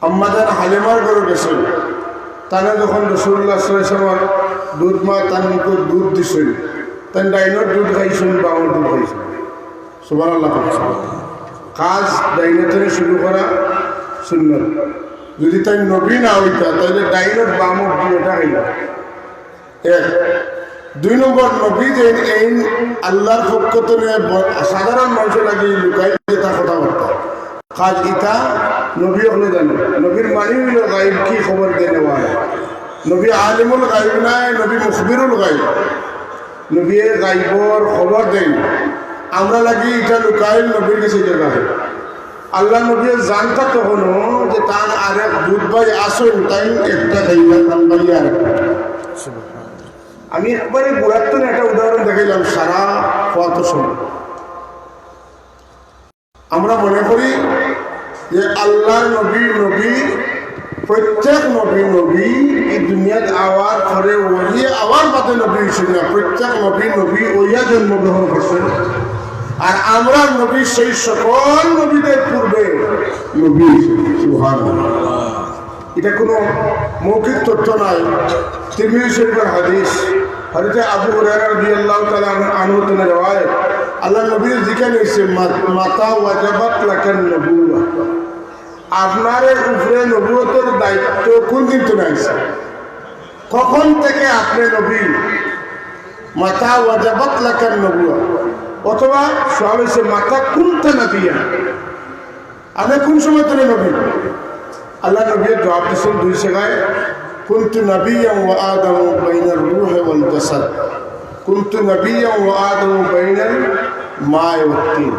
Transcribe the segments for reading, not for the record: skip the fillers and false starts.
আমাদের হালিমার ঘরে গেছিল তারা যখন রাসূলুল্লাহ সাল্লাল্লাহু আলাইহি ওয়াসাল্লাম দুধ মা তার মুখে দুধ দিছিল তাই ডাইনোর দুধ খাইছিল বামর দুধ খাইছিল সুবহানাল্লাহ। কাজ ডাইনোতে শুরু করা সুন্নাত। যদি তাই নবী না হইতা তাহলে ডাইনোর বামর দুধটা খাইলা। এক দুই নম্বর নবী যে এই আল্লাহর পক্ষ থেকে সাধারণ মানুষের লাগে লুকাই তা কথাবার্তা কাজ ইটা নবী হলে জানে নবীর মানি হইল গাইব কি খবর দিয়ে নেওয়া হয়। নবী আলিমুল গাইব নাই, নবী মুখবিরুল গাইব, নবী গাইবর খবর দেন। আমরা লাগি এটা লুকাই নবীর কাছে জায়গায় আল্লাহ নবী জানতা তখনও যে তার আরেক দুধ ভাই আসুন তাই একটা খাইলা তার ভাই আর আমি একবারে পুরাতন একটা উদাহরণ দেখাইলাম সারা কত সময় আমরা মনে করি যে আল্লাহ নবী প্রত্যেক নবী এই দুনিয়াত আওয়ার পরে ওই আওয়ার বাদে নবী ছিল না। প্রত্যেক নবী ওইয়া জন্মগ্রহণ করছেন আর আমরা নবী সেই সকল নবীদের পূর্বে নবী। সুবহানাল্লাহ। এটা কোনো মৌখিক তথ্য নয়, তিরমিজি শরীফের হাদিস। হযরত আবু হুরায়রা রাদিয়াল্লাহু তাআলা আনহু থেকে রওয়ায়াত আল্লাহ নবীর জিকির হইছে মাতা ওয়াজাবাত লাকান নবুওয়া, আপনার উপরে নবুয়তের দায়িত্ব কোন দিন থেকে আইছে, কখন থেকে আপনি নবী। মাতা ওয়াজাবাত লাকান নবুওয়া অথবা সওয়াল হইছে মাতা কুনতা নবিয়া, আপনি কোন সময় থেকে নবী। আল্লাহ নবী জবাব দিয়েছেন দুই জায়গায়, কুনতু নবিয়্যান ওয়া আদামু বাইনার রূহি ওয়াল জাসাদ, কুনতু নবিয়্যান ওয়া আদামু বাইনাল মা'i ওয়াত তিন।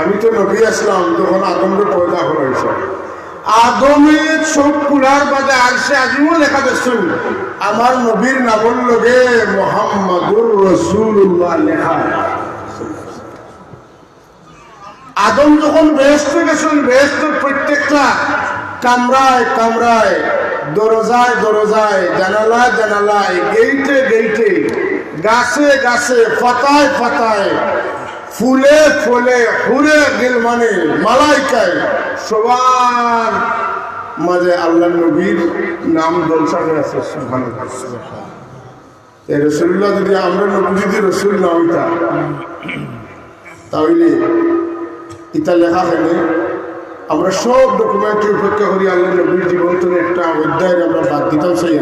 আমি তো নবী আসলাম যখন আদমকে পয়দা করা হয়েছে। আদমের সব কুলার বাদে আরশে আজিমও লেখা দেখছেন আমার নবীর নামের লগে মুহাম্মাদুর রাসূলুল্লাহ লেখা। আদম যখন বেহেশতে গেছেন বেহেশতের প্রত্যেকটা কামরায় দরজায় জানালায় গেইটে গাছে পাতায় ফুলে হুরে গিলমানে মালাইকায় সবার মাঝে আল্লাহ নবীর নাম জলসা হয়ে আছে। সুবহানাল্লাহ। এই রাসূলুল্লাহ যদি আমরা নবী যদি রাসূল না হইতাম তাহলে ইটা লেখা হয়নি। আমরা সব ডকুমেন্টের উপেক্ষা করি আল্লাহ নবীর জীবন থেকে একটা অধ্যায় আমরা বাদ দিতাম। সেই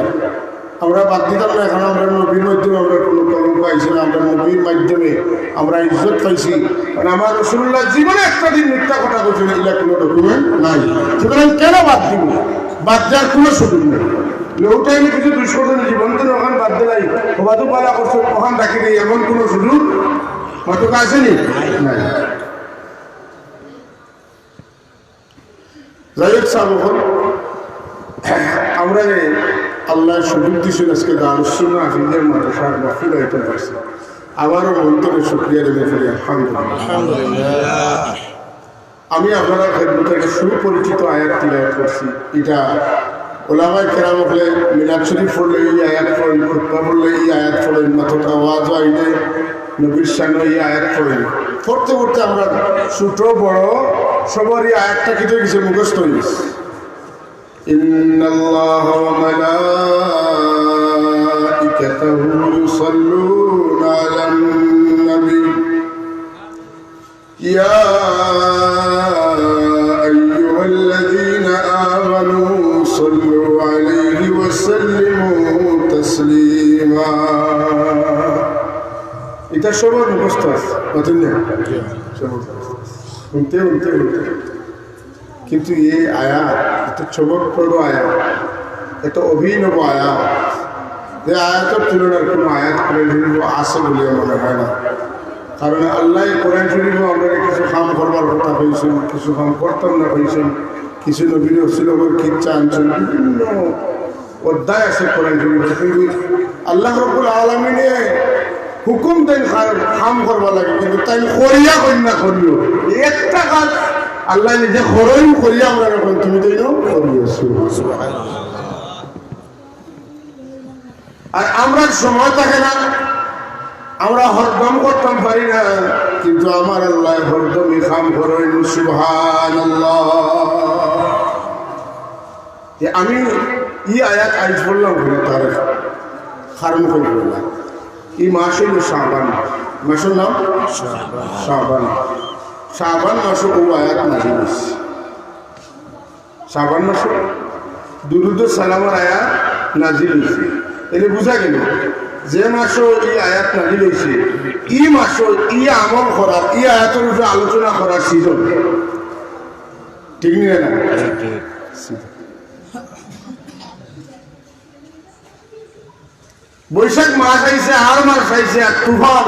আমরা বাদ দিতাম না। এখন আমরা নবীর মাধ্যমে আমরা কোনো কলঙ্ক পাইছি না, আমরা নবীর মাধ্যমে আমরা ইজ্জত পাইছি। কারণ আমার রাসূলুল্লাহ জীবনে একটা দিন মিথ্যা কথা বলছেন এগুলা কোনো ডকুমেন্ট নাই। সুতরাং কেন বাদ দিব? বাদ দেওয়ার কোনো সুযোগ নেই। লোকটাই কিছু দুষ্কর্ম জীবন তো ওখান বাদ দিলাই হবাতো পালা করছো ওখান রাখি দিই এমন কোনো সুযোগ হয়তো আসেনি নাই। যাই হোক সাবহন আমরা আল্লাহ সুযোগ দিয়েছেন আজকে দারুস সুন্নাহ হাফিজের মাদ্রাসার মাহফিল হইতে পারছি। আবারও অন্তরে শুকরিয়া দেবে ফিরে আলহামদুলিল্লাহ। আমি আপনারা খেদমতে একটা সুপরিচিত আয়াত তিলাওয়াত করছি। এটা ওলামায়ে কেরাম হলে মিলাদ শরীফ পড়লে এই আয়াত পড়েন, খুতবা পড়লে এই আয়াত পড়েন, মাথা ওয়াজ আইলে নবীর সামনে এই আয়াত পড়েন। পড়তে আমরা ছোট বড় সবারই আয়াতটা কেটে গেছে, মুখস্থ হয়ে গেছে। ইন্নাল্লাহা ওয়া মালাইকাতাহু ইউসাল্লুনা আলান নবী ইয়া আইয়ুহাল্লাযীনা আমানু সাল্লু আলাইহি ওয়া সাল্লিমু তাসলিমা। এটা সবার মুখস্থ আছে, বুঝলেন না? শুনতে কিন্তু এই আয়াত এত চমকপ্রদ আয়াত, এত অভিনব আয়াত, যে আয়াতের তুলনার কোনো আয়াত কোরআন শরীফ আছে বলে মনে হয় না। কারণ আল্লাহ কোরআন শরীফ আমরা কিছু কাম করবার কথা হয়েছেন, কিছু কাম করতাম না হয়েছেন, কিছু নবীর রসুলের কিচ্ছা আনছেন, বিভিন্ন অধ্যায় আছে কোরআন শরীফ। কিন্তু আল্লাহ রাব্বুল আলামিনে হুকুম দেন কাম করবা লাগে, কিন্তু তাই করিয়া কন্যা করিও একটা কাজ আল্লাহ নিজে খরচ করিয়া আমরা এখন তুমি তো করিয়েছো। আর আমরা সময় থাকে না আমরা হরদম করতাম পারি না, কিন্তু আমার আল্লাহ হরদমই কাম করেন। সুবহানাল্লাহ। আমি ই আয়াত আইজ বললাম তার কারণ করে বললাম, এই মাস হইল শাবান মাস। মাসের নাম শাবান। শাবান মাসে ও আয়াত নাজিল হয়েছে। শাবান মাসে দুরুদ সালামের আয়াত নাজিল হয়েছে। এটা বুঝা গেল যে মাসও এই আয়াত নাজিল হয়েছে, ই মাসও ই আমল করার, ই আয়াতের উপরে আলোচনা করার সিজন। ঠিক নিয়ে না? বৈশাখ মাস আইছে, আর মাস আইছে, আর তুফান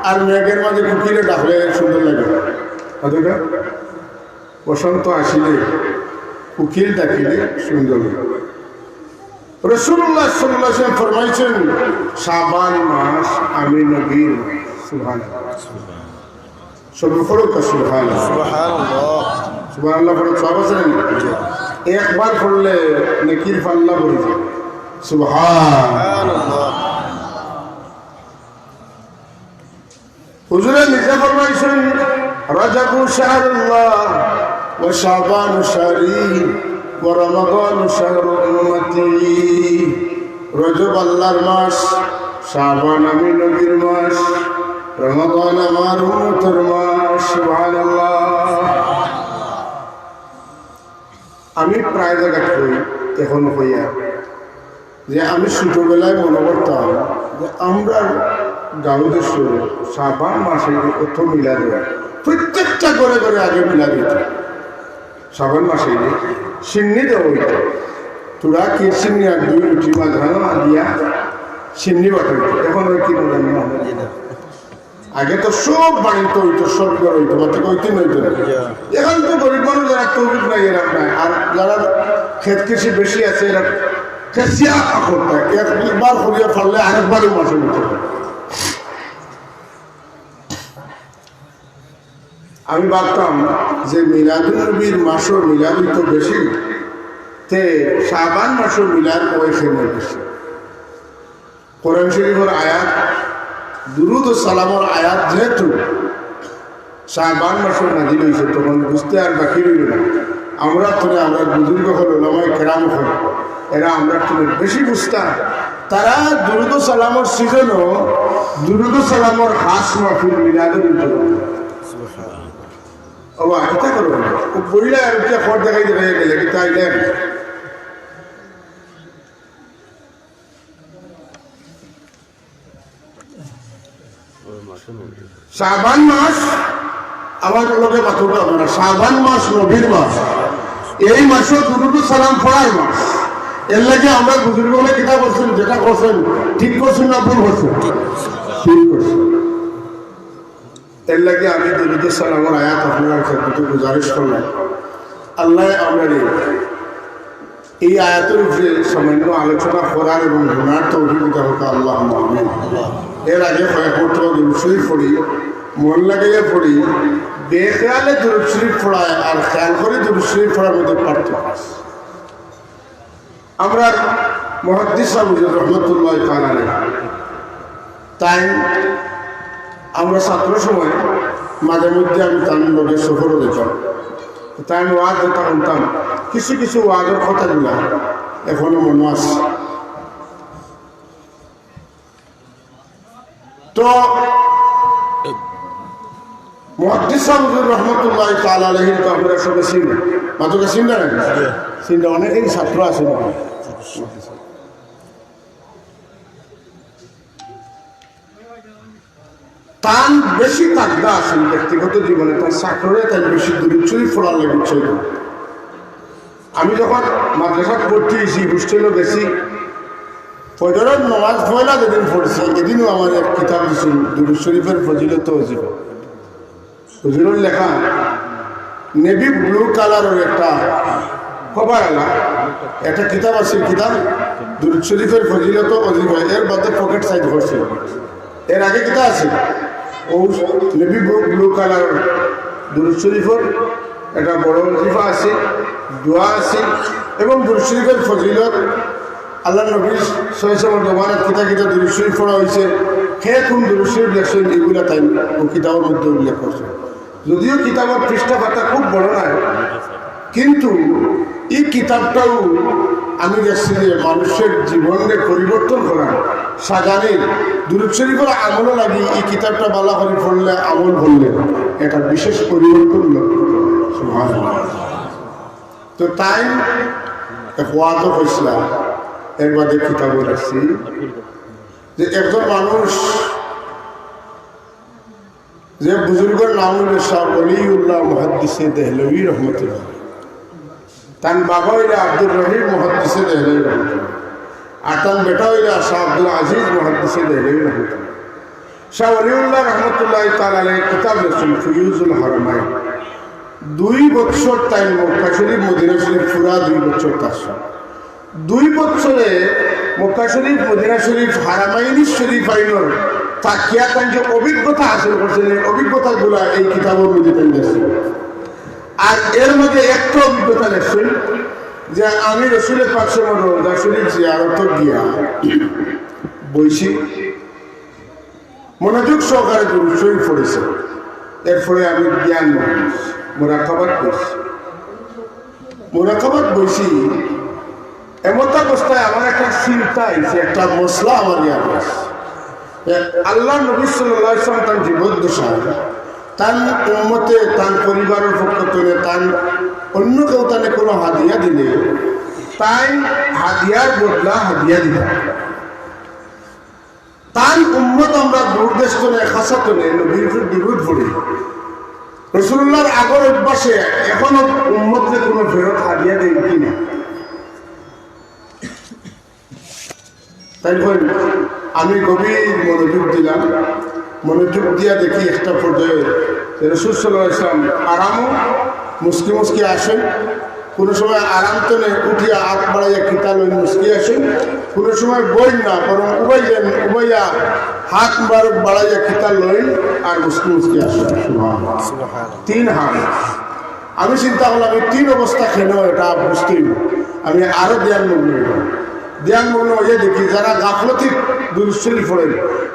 আর মেঘের মাঝে কুকিলে ডাকলে সুন্দর লাগে। অতটা বসন্ত আসিলে উকিল ডাকিলে সুন্দর লাগে। রাসূলুল্লাহ সাল্লাল্লাহু আলাইহি ওয়াসাল্লাম ফরমাইছেন, শাবান মাস আমি নবীর। সুবহানাল্লাহ। সব ফরক সুবহানাল্লাহ। সুবহানাল্লাহ। সুবহানাল্লাহ ফরক সব আছে না? একবার পড়লে নেকির পাল্লা ভরে যায়। সুবহানাল্লাহ। হুজুরে নিজে ফরমাইছেন, রাজাবু শাহরুল্লাহ ওয়া শাবানু শাহরি ওয়া রমাদানু শাহরু উম্মতি। রজব আল্লাহর মাস, শাবান আমি নবীর মাস, রমাদান আমার উম্মতের মাস। সুবহানাল্লাহ। আমি প্রায় জায়গা কই, এখন কইয়া যে আমি ছোটবেলায় মনে করতাম যে আমরা গাঁও দেশে শাবান মাসে কত মিলা দেয়, প্রত্যেকটা ঘরে ঘরে আগে মিলা দিত। শাবান মাসে সিন্নি দেওয়া হইত। তোরা কি সিন্নি আর দুই রুটি মাঝানো দিয়া সিন্নি বাটা হইত। এখন ওই কি জানি না, আগে তো সব বাড়িতে হইতো, সব ঘর হইতো, বাচ্চা কইতে নইতো। এখন তো গরিব মানুষ যারা তৌফিক নাই, এরা নাই। আর যারা ক্ষেত কৃষি বেশি আছে এরা খেসিয়া করতে একবার করিয়া ফেললে আরেকবারই মাসে নিতে। আমি ভাবতাম যে মিলাদুন নবীর মাসও মিলাদুল তো বেশি, তে শাবান মাসও মিলাদ ওইখানে বেশি। কোরআন শরীফের আয়াত, দুরুদ ও সালামের আয়াত যেহেতু শাবান মাসও নাজিল হয়েছে, তখন বুঝতে আর বাকি রইল না। আমরা তোরে আমরা বুজুর্গ হল, ওলামায়ে কেরাম হল, এরা আমরা তোরে বেশি বুঝতাম। তারা দুরুদ ও সালামের সিজনও দুরুদ ও সালামের খাস মাহফিল মিলাদের ভিতরে ও আইতা করবো না। ও বইলে আর উঠে খড় দেখাই দেখাই গেলে কি তাই দেখ। শাবান মাস আমার লোকে মাথুটা হবে না। শাবান মাস নবীর মাস, এই মাসও দুরুদ ও সালাম পড়ার মাস। এর লাগে আমরা বুজুর্গ বলে কিতাব করছেন, যেটা করছেন ঠিক করছেন না ভুল করছেন? ঠিক করছেন। এর লাগে আমি দুরুদ ও সালামের আয়াত আপনার কাছে গুজারিশ করলাম। আল্লাহ আমরা এই আয়াতের উপরে সামান্য আলোচনা করার এবং শোনার তৌফিক দান করুন। আল্লাহুম্মা আমিন। এর আগে কয়েকটা দুরূদ শরীফ পড়ি, মন লাগাইয়া পড়ি। বেখেয়ালে দুরূদ শরীফ পড়ায় আর খেয়াল করে দুরূদ শরীফ পড়ার মধ্যে পার্থক্য আছে। আমরা মুহাদ্দিস হুজুর রহমাতুল্লাহ তাআলা আলাইহি, তাই আমরা ছাত্র সময় মাঝে মধ্যে আমি তার লোকের সফরও যেতাম। তাই আমি ওয়াজ যেটা শুনতাম, কিছু কিছু ওয়াজের কথাগুলা এখনো মনে আছে। তো মুহাদ্দিস হুজুর রহমাতুল্লাহ তাআলা আলাইহি তো আমরা সবাই চিনি, মাত্র চিন্তা নাই চিন্তা, অনেকেই ছাত্র আছে না। তার বেশি তাকদা আছেন ব্যক্তিগত জীবনে, তার ছাত্ররা তাই বেশি দুরূদ শরীফ পড়ার লাগে উৎসাহিত। আমি যখন মাদ্রাসা পড়তে এসেছি, হোস্টেলও গেছি, ফজরের নামাজ পয়লা যেদিন পড়ছি এদিনও আমার এক কিতাব দিয়েছিল দুরূদ শরীফের ফজিলত ওজিফা। হুজুরের লেখা নেভি ব্লু কালারের একটা কভার আলা একটা কিতাব আছে, কিতাব দুরূদ শরীফের ফজিলত ওজিফা। এর বাদে পকেট সাইজ করছিল। এর আগে কিতাব আছে ও নেভি ব্লু কালার দুরূদ শরীফের একটা বড় ওজিফা আছে, দোয়া আছে এবং দুরূদ শরীফের ফজিলত। আল্লাহ নবী সাল্লাল্লাহু আলাইহি ওয়াসাল্লাম কিতা কিতা দুরূদ শরীফ পড়া হয়েছে, হে কোন দুরূদ শরীফ লেখছেন এগুলা তাই ও কিতাবের মধ্যে উল্লেখ করছে। যদিও কিতাবের পৃষ্ঠা পাতা খুব বড় নয়, কিন্তু এই কিতাবটাও আমি দেখছি যে মানুষের জীবনে পরিবর্তন করার সাজানের দুরূদ শরীফের আমলও লাগি এই কিতাবটা বালা করে পড়লে আমল করলে এটা বিশেষ পরিবর্তন লক্ষ্য সুবহানাল্লাহ। তো তাই ওয়াজও হয়েছিলাম, এর বাদে কিতাবও রাখছি যে একজন মানুষ যে বুজুর্গের নাম হল শাহ ওলিউল্লাহ মুহাদ্দিসে দেহলভী রহমতুল্লাহ, তার বাবা হইলে আব্দুর রহিম মুহাদ্দিসে দেহলভী রহমতুল্লাহ, আর তার বেটা হইলে শাহ আব্দুল আজিজ মুহাদ্দিসে দেহলভী রহমতুল্লাহ। শাহ ওলিউল্লাহ রহমতুল্লাহ তাআলা কিতাব লিখছেন ফিউজুল হারামাইন। 2 বছর তাই মক্কা শরীফ মদিনা শরীফ পুরা 2 বছর তার 2 বছরে মক্কা শরীফ মদিনা শরীফ হারামাইনি শরীফ আইনর তাকিয়া তান যে অভিজ্ঞতা হাসিল করছেন এই অভিজ্ঞতাগুলো এই কিতাবের মধ্যে তাই লেখছেন। আর এর মধ্যে একটা অভিজ্ঞতা লেখছেন যে আমি রসুলের পাশে রোজা শরীফ জিয়ারত গিয়া বইছি, মনোযোগ সহকারে দুরূদ শরীফ পড়েছে, এরপরে আমি জ্ঞান মোরাকাবাত বইছি। মোরাকাবাত বইছি এমন অবস্থায় আমার একটা চিন্তা হয়েছে, একটা মশলা আমার ইয়াদ আছে। আল্লাহ নবী সাল্লাল্লাহু আলাইহি ওয়াসাল্লাম তার জীবদ্দশায় তার উম্মতে তার পরিবারের পক্ষ থেকে তার অন্য কেউ তাকে কোনো হাদিয়া দিলে তাই হাদিয়ার বদলা হাদিয়া দিবে। তার উম্মত আমরা দূর দেশ করে খাসা করে নবীর বিরোধ পড়ি। রাসূলুল্লাহর আগর অভ্যাসে এখনো উম্মতকে কোনো ফেরত হাদিয়া দেয় কিনা, তাই আমি গভীর মনোযোগ দিলাম। মনোযোগ দিয়া দেখি একটা পর্যায়ে রাসূল সাল্লাল্লাহু আলাইহি ওয়াসাল্লাম আরামও মুস্কি মুস্কি আসেন, কোনো সময় আরাম তো নেই উঠিয়া হাত বাড়াইয়া কিতা লই মুস্কি আসেন, কোনো সময় বই না বরং উবাইয়া হাত বাড়াইয়া কিতা লই আর মুস্কি মুস্কি আসেন। 3 হাত। আমি চিন্তা করলাম আমি 3 অবস্থা কেন এটা বুঝতে, আমি আরো ধ্যান মগ্ন হয়ে দেখি যারা গাফলতি দুরূদ শরীফ পড়েন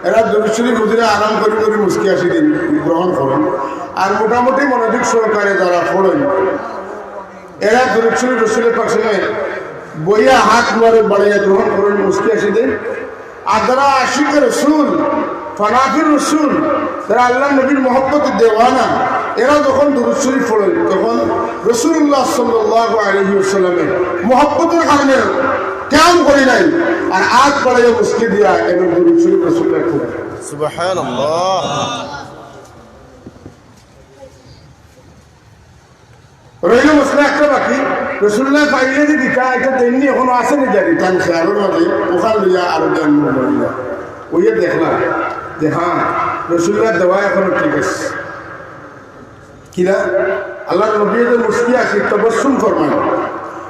এরা দুরূদ শরীফ হুজুরে আরাম করে মুস্কি আসি দিন গ্রহণ করেন, আর মোটামুটি মনোযোগ সহকারে যারা পড়েন এরা দুরূদ শরীফ রাসূলের পাশে বইয়া হাত বাড়াইয়া গ্রহণ করেন মুস্কি আসি দেন। আর যারা আশিকে রসুল ফানাফির রসুল যারা আল্লাহ নবীর মহব্বতের দেওয়ানা এরা যখন দুরূদ শরীফ পড়েন তখন রাসূলুল্লাহ সাল্লাল্লাহু আলাইহি ওয়াসাল্লামের মহব্বতের কারণে কেমন করি নাই আর আজ বাড়াইয়া মুস্কি দিয়া এবং দুরূদ শরীফ রাসূলের পড়েন। সুবহানাল্লাহ। রইল মশলা একটা বাকি রসুল্লাহ পাইলে যে দিতা এটা তেমনি এখনো আসেনি জানি তার খেয়ালের মাঝে ওখান লইয়া আরো জ্ঞান মহিলা ওইয়া দেখলাম যে হ্যাঁ রসুল্লাহ দেওয়া এখনো ঠিক আছে কিনা। আল্লাহ নবী যে মুস্কি আছে তবস্সুম ফরমান,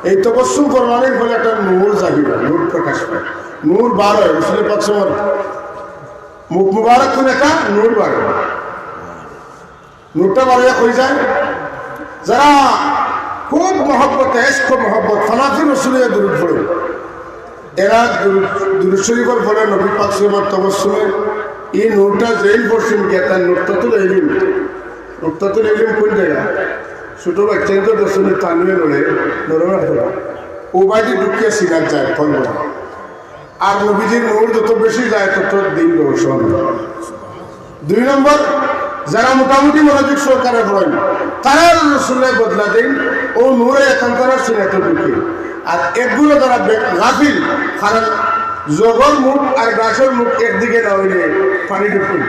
এই তবস্সুম ফরমানের ফলে একটা নূর জাহির হয়, নূর প্রকাশ পায়, নূর বার হয়। রসুলের পাক সময় মুখ মুবারক কোন একটা নূর বার হয়, নূরটা বার হয়ে কই যায় যারা খুব মহব্বত এশক মহব্বত ফানাফির রসুলের দুরূদ পড়ে এরা দুরূদ শরীফের ফলে নবী পাক সাল্লাল্লাহু আলাইহি ওয়াসাল্লামের এই নূরটা জেল পড়ছেন কে তার নুকতাতুল ইলম। নুকতাতুল ইলম কোন জায়গা ছোট বাচ্চাদের দর্শনে টানবে নড়ে নরমে ধরা ও বাড়ি ঢুকিয়ে সিনার যায় ফল আর নবীজির নূর যত বেশি যায় তত দিন রোশন। 2 নম্বর যারা মোটামুটি মনোযোগ সহকারে পড়েন তারা রসুলের বদলা দেন ও নূরে এখানকার সিনাতে ঢুকে। আর একগুলো যারা গাফিল কারণ জগর মুখ আর গ্লাসের মুখ একদিকে না হইলে পানি ঢুকুন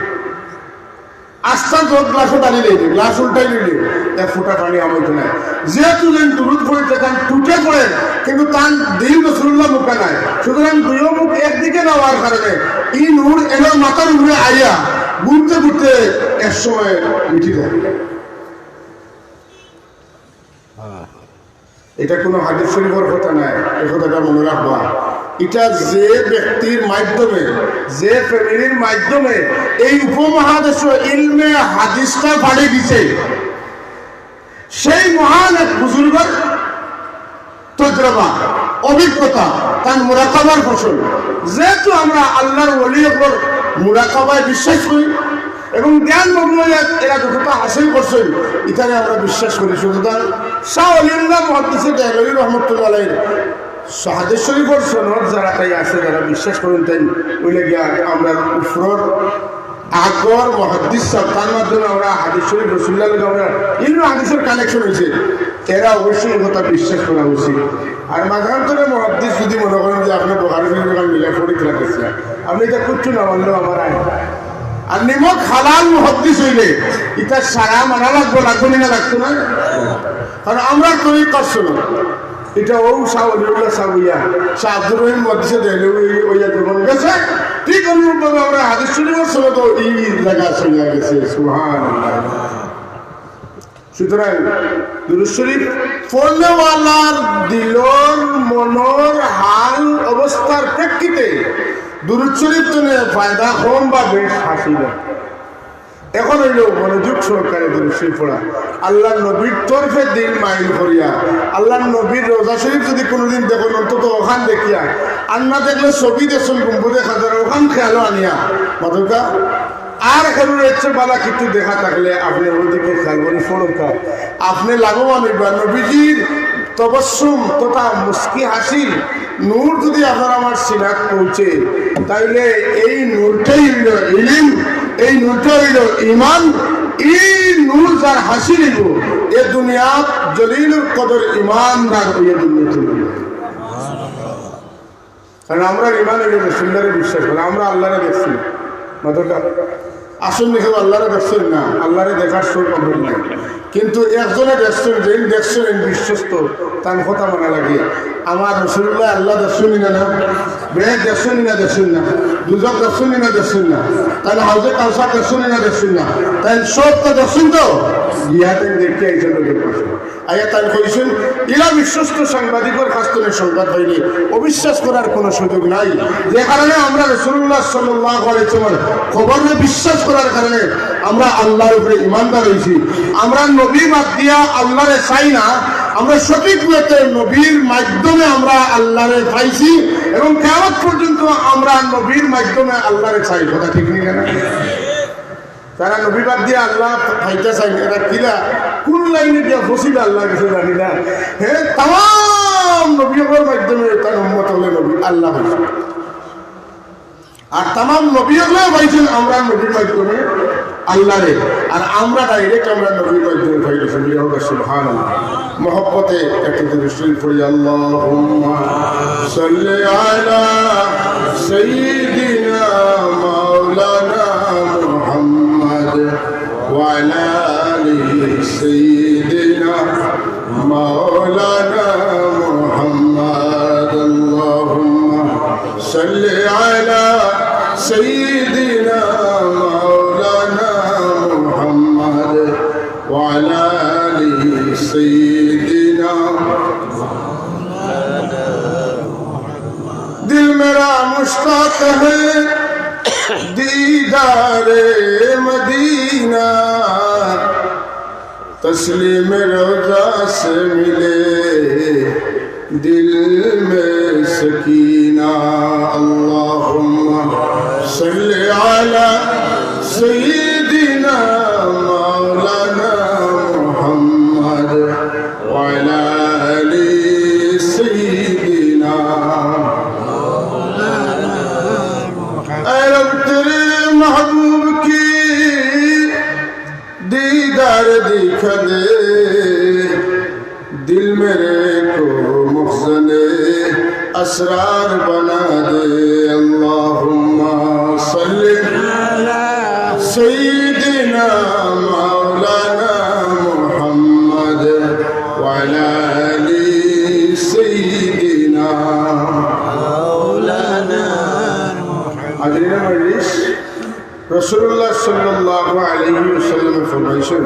আস্তা যোগ গ্লাসও টানি নেই গ্লাস উল্টাই নিলে এক ফুটা পানি আমার না। যেহেতু যেন দুরূদ পড়ে তান টুটে পড়েন কিন্তু তার দিন রাসূলুল্লাহ মুখে নাই, সুতরাং 2 মুখ একদিকে নেওয়ার কারণে এই নূর এনার মাথার উপরে আইয়া ঘুরতে ঘুরতে এক সময় মিটি যায়। এটা কোনো হাদিস শরীফের কথা নাই, এই কথাটা মনে রাখবা। এটা যে ব্যক্তির মাধ্যমে যে ফ্যামিলির মাধ্যমে এই উপমহাদেশ ইলমে হাদিসটা বাড়ি দিছে সেই মহান এক বুজুর্গের তজরবা অভিজ্ঞতা তার মুরাকাবার ফসল। যেহেতু আমরা আল্লাহর ওলিদের মুরাকাবায় বিশ্বাস করি এবং জ্ঞান মগ্ন এরা যতটা হাসিল করছেন এখানে আমরা বিশ্বাস করি। সুতরাং শাহ অলিউল্লাহ মুহাদ্দিস দেহলভী রহমতুল্লাহ আলাইহির হাদিস শরীফের সনদ যারা তাই আছে, যারা বিশ্বাস করেন তাই ওইলে গিয়া আমরা উপর আকবর মুহাদ্দিস সাহেব তার মাধ্যমে আমরা হাদিস শরীফ রাসূলুল্লাহ আমরা ইলমে হাদিসের কানেকশন হয়েছে, এরা অবশ্যই কথা বিশ্বাস করা উচিত। আর মাঝখান্তরে মুহাদ্দিস যদি মনে করেন যে আপনি বুখারী শরীফের মিলা ফরিক রাখেছে, আপনি এটা কিচ্ছু না মানলেও আমার আইন। আর নিমক হালাল মুহাদ্দিস হইলে এটা সারা মানা লাগবো না লাগতো না, কারণ আমরা তরিকা শোনো এটা ও শাহ অলিউল্লাহ সাহেব শাহ আব্দুর রহিম মুহাদ্দিসে দেহলভী ওইয়া জীবন গেছে, ঠিক অনুরূপভাবে আমরা হাদিস শরীফের সঙ্গে তো এই জায়গা চলে গেছে। সুবহানাল্লাহ। সুতরাং দুরূদ শরীফ পড়নেওয়ালার দিলর মনর হাল অবস্থার প্রেক্ষিতে দুরূদ শরীফ জন্য ফায়দা কম বা বেশ হাসিল। এখন হইল মনোযোগ সহকারে দুরূদ শরীফ পড়া, আল্লাহ নবীর তরফে দিন মাইল করিয়া আল্লাহ নবীর রোজা শরীফ যদি কোনোদিন দেখুন অন্তত ওখান দেখিয়া আর না দেখলে ছবি দেখুন গম্বুদে খাজার ওখান খেয়ালও আনিয়া মাদুকা আর এখানে রয়েছে বালা কিছু দেখা থাকলে আপনি ওদিকে খেয়াল করি ফোরকা আপনি লাভবান হইবা। নবীজির তবস্সুম তথা মুস্কি হাসি নূর যদি আপনার আমার সিনাত পৌঁছে তাইলে এই নূরটাই হইল ইলম, এই নূরটা হইল ইমান। এই নূর যার হাসি নিব এ দুনিয়া জলিলুল কদর ইমানদার হইয়া দুনিয়া চলবে। কারণ আমরা ইমান হইল রাসূলুল্লাহরে বিশ্বাস করি, আমরা আল্লাহরে দেখছি মাত্রটা আসল দেখে আল্লাহরে দেখছেন না, আল্লাহরে দেখার সুর কবর নাই, কিন্তু একজনে দেখছেন যেই দেখছেন বিশ্বস্ত তার কথা মানা লাগে। আমার রাসূলুল্লাহ আল্লাহ দেখছেন না, বেদ দেখছেন না, দুজক দেখছেন না, তাহলে হাউজে কাউসার দেখছেন না, তাহলে সব তো দেখছেন তো গিয়াতে দেখতে আইসেন আয়া তাই কইছেন ইলা বিশ্বস্ত সাংবাদিকের কাছ থেকে সংবাদ হয়নি, অবিশ্বাস করার কোনো সুযোগ নাই। যে কারণে আমরা রাসূলুল্লাহ সাল্লাল্লাহু আলাইহি ওয়াসাল্লামের খবরে বিশ্বাস করার কারণে আমরা আল্লাহর উপরে ঈমানদার হইছি। আমরা নবী বাদ দিয়া আল্লাহরে চাই না, আমরা সঠিক মতে নবীর মাধ্যমে আমরা আল্লাহরে পাইছি এবং কিয়ামত পর্যন্ত আমরা নবীর মাধ্যমে আল্লাহরে চাই। কথা ঠিক নেই কেন? তারা নবী বাদ দিয়ে আল্লাহ পাইতে চাই না, এরা কিলা কোন লাইনে দিয়া ফসিল আল্লাহ কিছু জানি না। হ্যাঁ, তাম নবীর মাধ্যমে তার উম্মত হলে নবী আল্লাহ পাইছে, আর তাম নবী হলেও পাইছেন আমরা নবীর মাধ্যমে আল্লাহরে, আর আমরা ডাইরেক্ট আমরা নবীর মাধ্যমে পাইছি। সুবহানাল্লাহ। মহব্বতে একটা দুরূদ শরীফ পড়ি, আল্লাহুম্মা সাল্লি আলা সাইয়্যিদিনা মাওলানা মুহাম্মদ ওয়া আলা আলি সাইয়্যিদিনা মাওলানা মুহাম্মদ। আল্লাহুম্মা সাল্লি আলা সাইয়্যিদিনা মাওলানা মুহাম্মদ ওয়া আলা আলি সাইয়্যিদিনা। दिल मेरा मुश्ताक है दीदारे मदीना, तस्लीम रोजा से मिले दिल में सकीना। अल्लाहुम्मा सल्ली अला सय्यिदिना मौलाना मुहम्मद व अला आलि सय्यिदिना। रब तेरे महबूब की दीदार दिखा दे, दिल मेरे को मुहसने असरार बना दे। अल्लाहुम्मा सल्ली अला सय्यिदिना मौलाना मुहम्मद व अला आलि सय्यिदिना मौलाना। হাজিরিনে মজলিস, রাসূলুল্লাহ সাল্লাল্লাহু আলাইহি ওয়াসাল্লাম ফরমাইছেন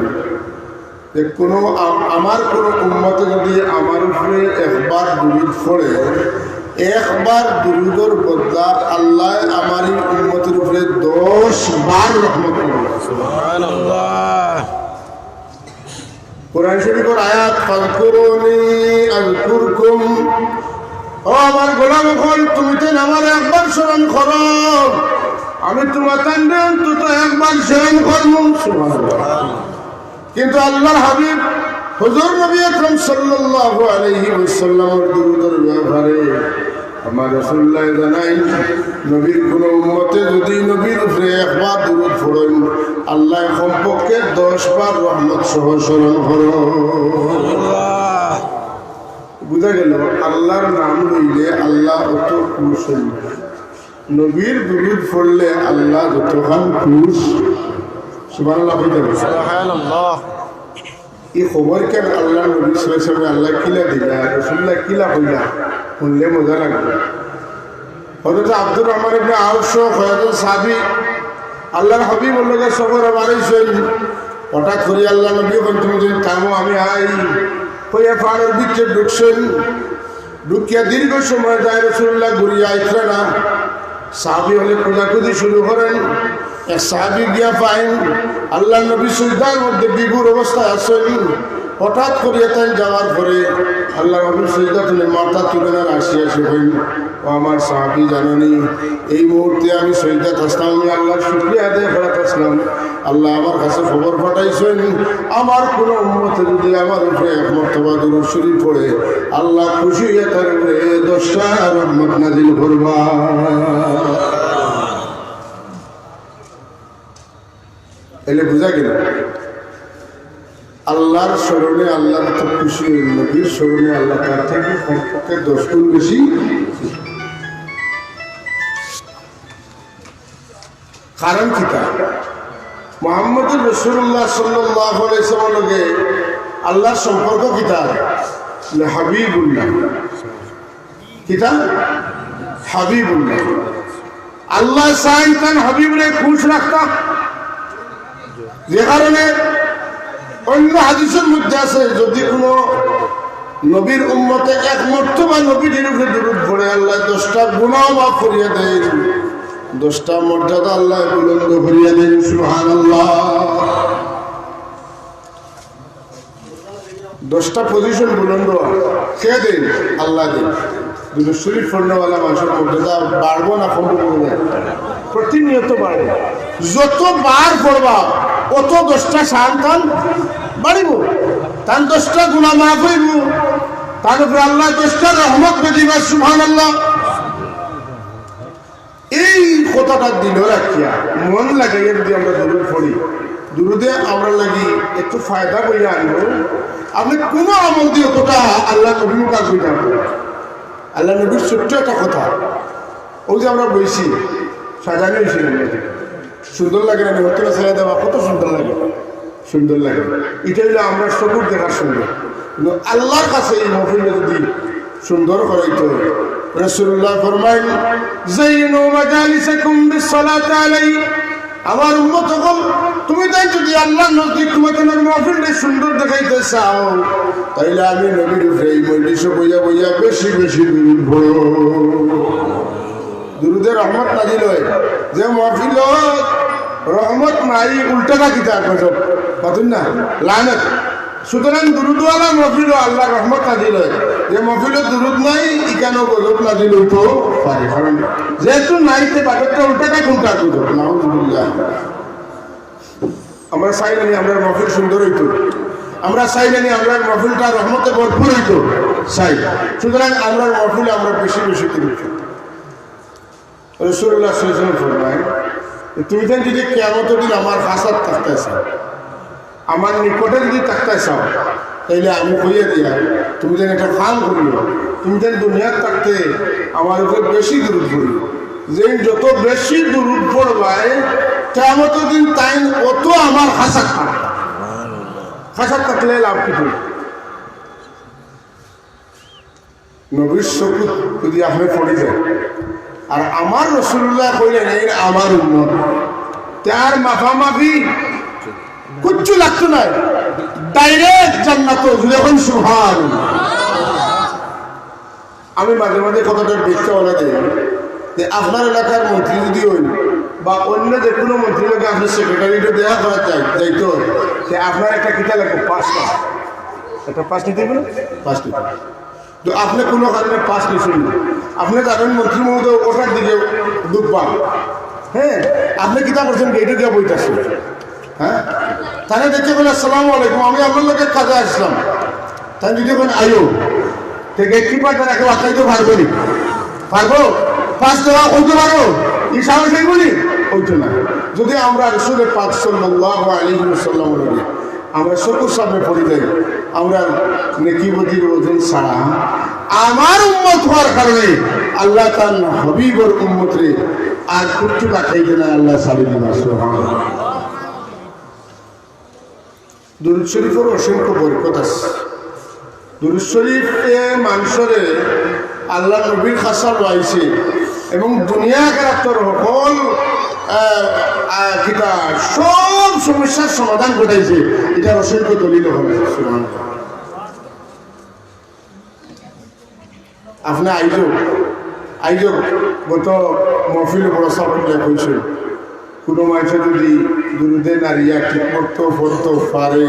যে কোনো আমার কোনো উম্মত যদি আমার উপরে একবার দুরূদ পড়ে, একবার দুরূদের বদলা আল্লাহ আমার এই উম্মতের উপরে 10 বার রহমত করবে। সুবহানাল্লাহ। কোরআন শরীফের আয়াত, ফাযকুরুনি আযকুরকুম, ও আমার গোলাম হল তুমি তো আমার একবার স্মরণ করো আমি তোমার কাণ্ডে অন্তত একবার স্মরণ করবো। কিন্তু আল্লাহর হাবিব হুজুর নবী আকরাম সাল্লাল্লাহু আলাইহি ওয়াসাল্লামের দুরূদের ব্যাপারে আমার রাসূলুল্লাহ জানাই, নবীর কোন উম্মতে যদি নবীর উপরে একবার দুরূদ পড়েন, আল্লাহ কমপক্ষে 10 বার রহমত সহ স্মরণ করো। বুঝা গেল, আল্লাহর নাম লইলে আল্লাহ অত খুশ হইল, নবীর দুরূদ পড়লে আল্লাহ যতখান খুশ। সুবহানাল্লাহ, সুবহানাল্লাহ। এই খবর কেন আল্লাহ নবী সাল্লাল্লাহু আলাইহি ওয়াসাল্লাম আল্লাহ কিলা দিলা, রাসূলুল্লাহ কিলা কইলা, শুনলে মজা লাগবে। হযরত আব্দুর রহমান ইবনে আউফ হযরত সাহাবী আল্লাহর হাবিবের লগে সফরে বাড়াইছেন। হঠাৎ করে আল্লাহ নবী বলেন, তুমি যদি থামো আমি আই কইয়া পাহাড়ের ভিতরে ঢুকছেন। ঢুকিয়া দীর্ঘ সময় যায়, রাসূলুল্লাহ ঘুরিয়া আইতরা না। সাহাবী হলে খোঁজাখুঁজি শুরু করেন। এক সাহাবী গিয়া পাইন আল্লাহ নবী সিজদার মধ্যে বিভোর অবস্থায় আছেন। হঠাৎ করিয়া তাই যাওয়ার পরে আল্লাহ নবী সিজদা তুলে মাথা তুলে না আসিয়া শুভেন, ও আমার সাহাবী জানেনি এই মুহূর্তে আমি সিজদাত আসলাম, আমি আল্লাহর শুকরিয়া আদায় করাতে আসলাম। আল্লাহ আমার কাছে খবর পাঠাইছেন, আমার কোন উম্মতে যদি আমার উপরে এক মর্তবা দুরূদ শরীফ পড়ে, আল্লাহ খুশি হয়ে তার উপরে 10টা রহমত নাযিল করবা। এলে বুঝা গেল আল্লাহর স্মরণে আল্লাহ এত খুশি, নবীর স্মরণে আল্লাহ তার থেকে কমপক্ষে 10 গুণ বেশি। কারণ কি? তা মুহাম্মদুর রাসূলুল্লাহ সাল্লাল্লাহু আলাইহি ওয়াসাল্লামের লগে আল্লাহর সম্পর্ক কিতা হাবিবুল্লাহ, কিতা হাবিবুল্লাহ। আল্লাহ চাই তার হাবিবরে খুশ রাখতা, যে কারণে অন্য হাদিসের মধ্যে আছে যদি কোনো নবীর উম্মতে এক মর্তবা নবীর উপরে দুরূদ পড়ে, আল্লাহ 10টা গুনাহ মাফ করিয়া দেন, 10টা মর্যাদা আল্লাহ বুলন্দ করিয়া দেন। সুবহানাল্লাহ। 10টা পজিশন বুলন্দ কে দেন? আল্লাহ দেন। দুরূদ শরীফ পড়নেওয়ালা মানুষের মর্যাদা বাড়বো না কমবো? প্রতিনিয়ত বাড়বে। যত বার পড়বা অত 10টা সন্তান বাড়িব, তার 10টা গুনাহ মাফ হইব, তার উপরে আল্লাহ 10টা রহমত দিবা। সুবহানাল্লাহ। এই কথাটা দিল রাখিয়া মন লাগাইয়া যদি আমরা দুরূদ পড়ি, দুরূদে আমরা লাগি একটু ফায়দা বইয়া আনবো। আপনি কোনো আমল দিয়ে অতটা আল্লাহ নবীর কাজ হয়ে যাবো। আল্লাহ নবীর ছোট্ট একটা কথা, ওই যে আমরা বইছি সাজানি হয়েছিল, সুন্দর লাগে না? হোটেলে ছেড়ে দেওয়া কত সুন্দর লাগে, সুন্দর লাগে। এটা হইলে আমরা চকুর দেখার সুন্দর, কিন্তু আল্লাহর কাছে এই মহফিলটা যদি সুন্দর করাইতে হয়, রাসূলুল্লাহ ফরমাইন, যাইনু মাজালিসাকুম বিসসালাতি আলাইহি। আমার উম্মত হল, তুমি তাই যদি আল্লাহর নজদিক তোমাকে মহফিলটা সুন্দর দেখাইতে চাও, তাইলে আমি নবীর উপরে এই মজলিসে বইয়া বইয়া বেশি বেশি দুরূদ পড়ো। দুরূদের রহমত নাজিল হয়। যে মহফিল রহমত নাই, উল্টাটা কিতা গজব পাতুন না, লানত। সুতরাং দুরূদওয়ালা মহফিল আল্লাহ রহমত নাজিল হয়। যে মহফিলে দুরূদ নাই, ইকানো গজব নাজিল হইতো পারে, কারণ যেহেতু নাইতে বাদরটা উল্টাটা কোনটা গজব। নাউযুবিল্লাহ। আমরা চাই না আমরা মহফিল সুন্দর হইতো, আমরা চাই না আমরা মহফিলটা রহমতে ভরপুর হইতো, চাই। সুতরাং আমরা মহফিলে আমরা বেশি বেশি দিই। রাসূলুল্লাহ সাল্লাল্লাহু আলাইহি ওয়াসাল্লাম ফরমায়, তুমি যদি কিয়ামতের দিন আমার কাছে থাকতে চাও, আমার নিকটে যদি থাকতে চাও, তাইলে আমি কইয়া দিয়া তুমি যেন একটা কাম করিও, তুমি যেন দুনিয়ার থাকতে আমার উপর বেশি দুরূদ পড়িও। যে যত বেশি দুরূদ পড়বাই কিয়ামতের দিন তাই অত আমার হাসাত থাকবে। হাসাত থাকলে লাভ কিছু নবীর চকুত যদি আপনি পড়ে যায়। আর আমার রাসূলুল্লাহ কইলেন এই আমার উম্মত, তার মাফামাফি কিচ্ছু লাগতো না, ডাইরেক্ট জান্নাত। যখন সুবহানাল্লাহ। আমি মাঝে মাঝে কথাটা দেখতে বলা দেই যে আপনার এলাকার মন্ত্রী যদি হইল বা অন্য যে কোনো মন্ত্রীর লোক আপনার সেক্রেটারিটা দেওয়া করা যাইতো, সে আপনার একটা কিতা লাগবে 5 লাখ, একটা 5 নিতে হবে, 5 নিতে হবে। তো আপনি কোনো কারণে 5 নিচ্ছেন, আপনি যাবেন মন্ত্রী মহোদয় ওটার দিকে দুধ পান, হ্যাঁ আপনি কিতা করছেন এইটা গিয়া বইতেছেন হ্যাঁ তাহলে দেখতে বলে আসসালামু আলাইকুম আমি আপনার লোকের কাজে আসলাম তাই যদি বলেন আয়ো তো গেট কিপার তারা কেউ আপনাকে তো পারবো নি পারবো 5 টাকা কইতে পারো এই সাহস দেখবো নি ওইটা না যদি আমরা রসুলের পাক সাল্লাল্লাহু আলাইহি ওয়াসাল্লাম আমরা চকুর সামনে পড়ে যাই আমরা নেকিবদির ওজন ছাড়া আমার উম্মত হওয়ার কারণে আল্লাহ তার হাবিবর উম্মতরে আর কুট্টু কাটাইতে না আল্লাহ সালি দিবা সুবহানাল্লাহ দুরূদ শরীফের অসংখ্য বরকত আছে দুরূদ শরীফে মানুষরে আল্লাহ নবীর খাসা লইছে এবং দুনিয়া আখিরাতের সকল কিতা সব সমস্যার সমাধান ঘটাইছে এটা অসংখ্য দলিল হবে সুবহানাল্লাহ আপনি আইজ গত মহফিল বড় সাফল্য কইছেন কোনো মানুষের যদি দুরুদে নারিয়া ঠিক মতো পড়তে পারে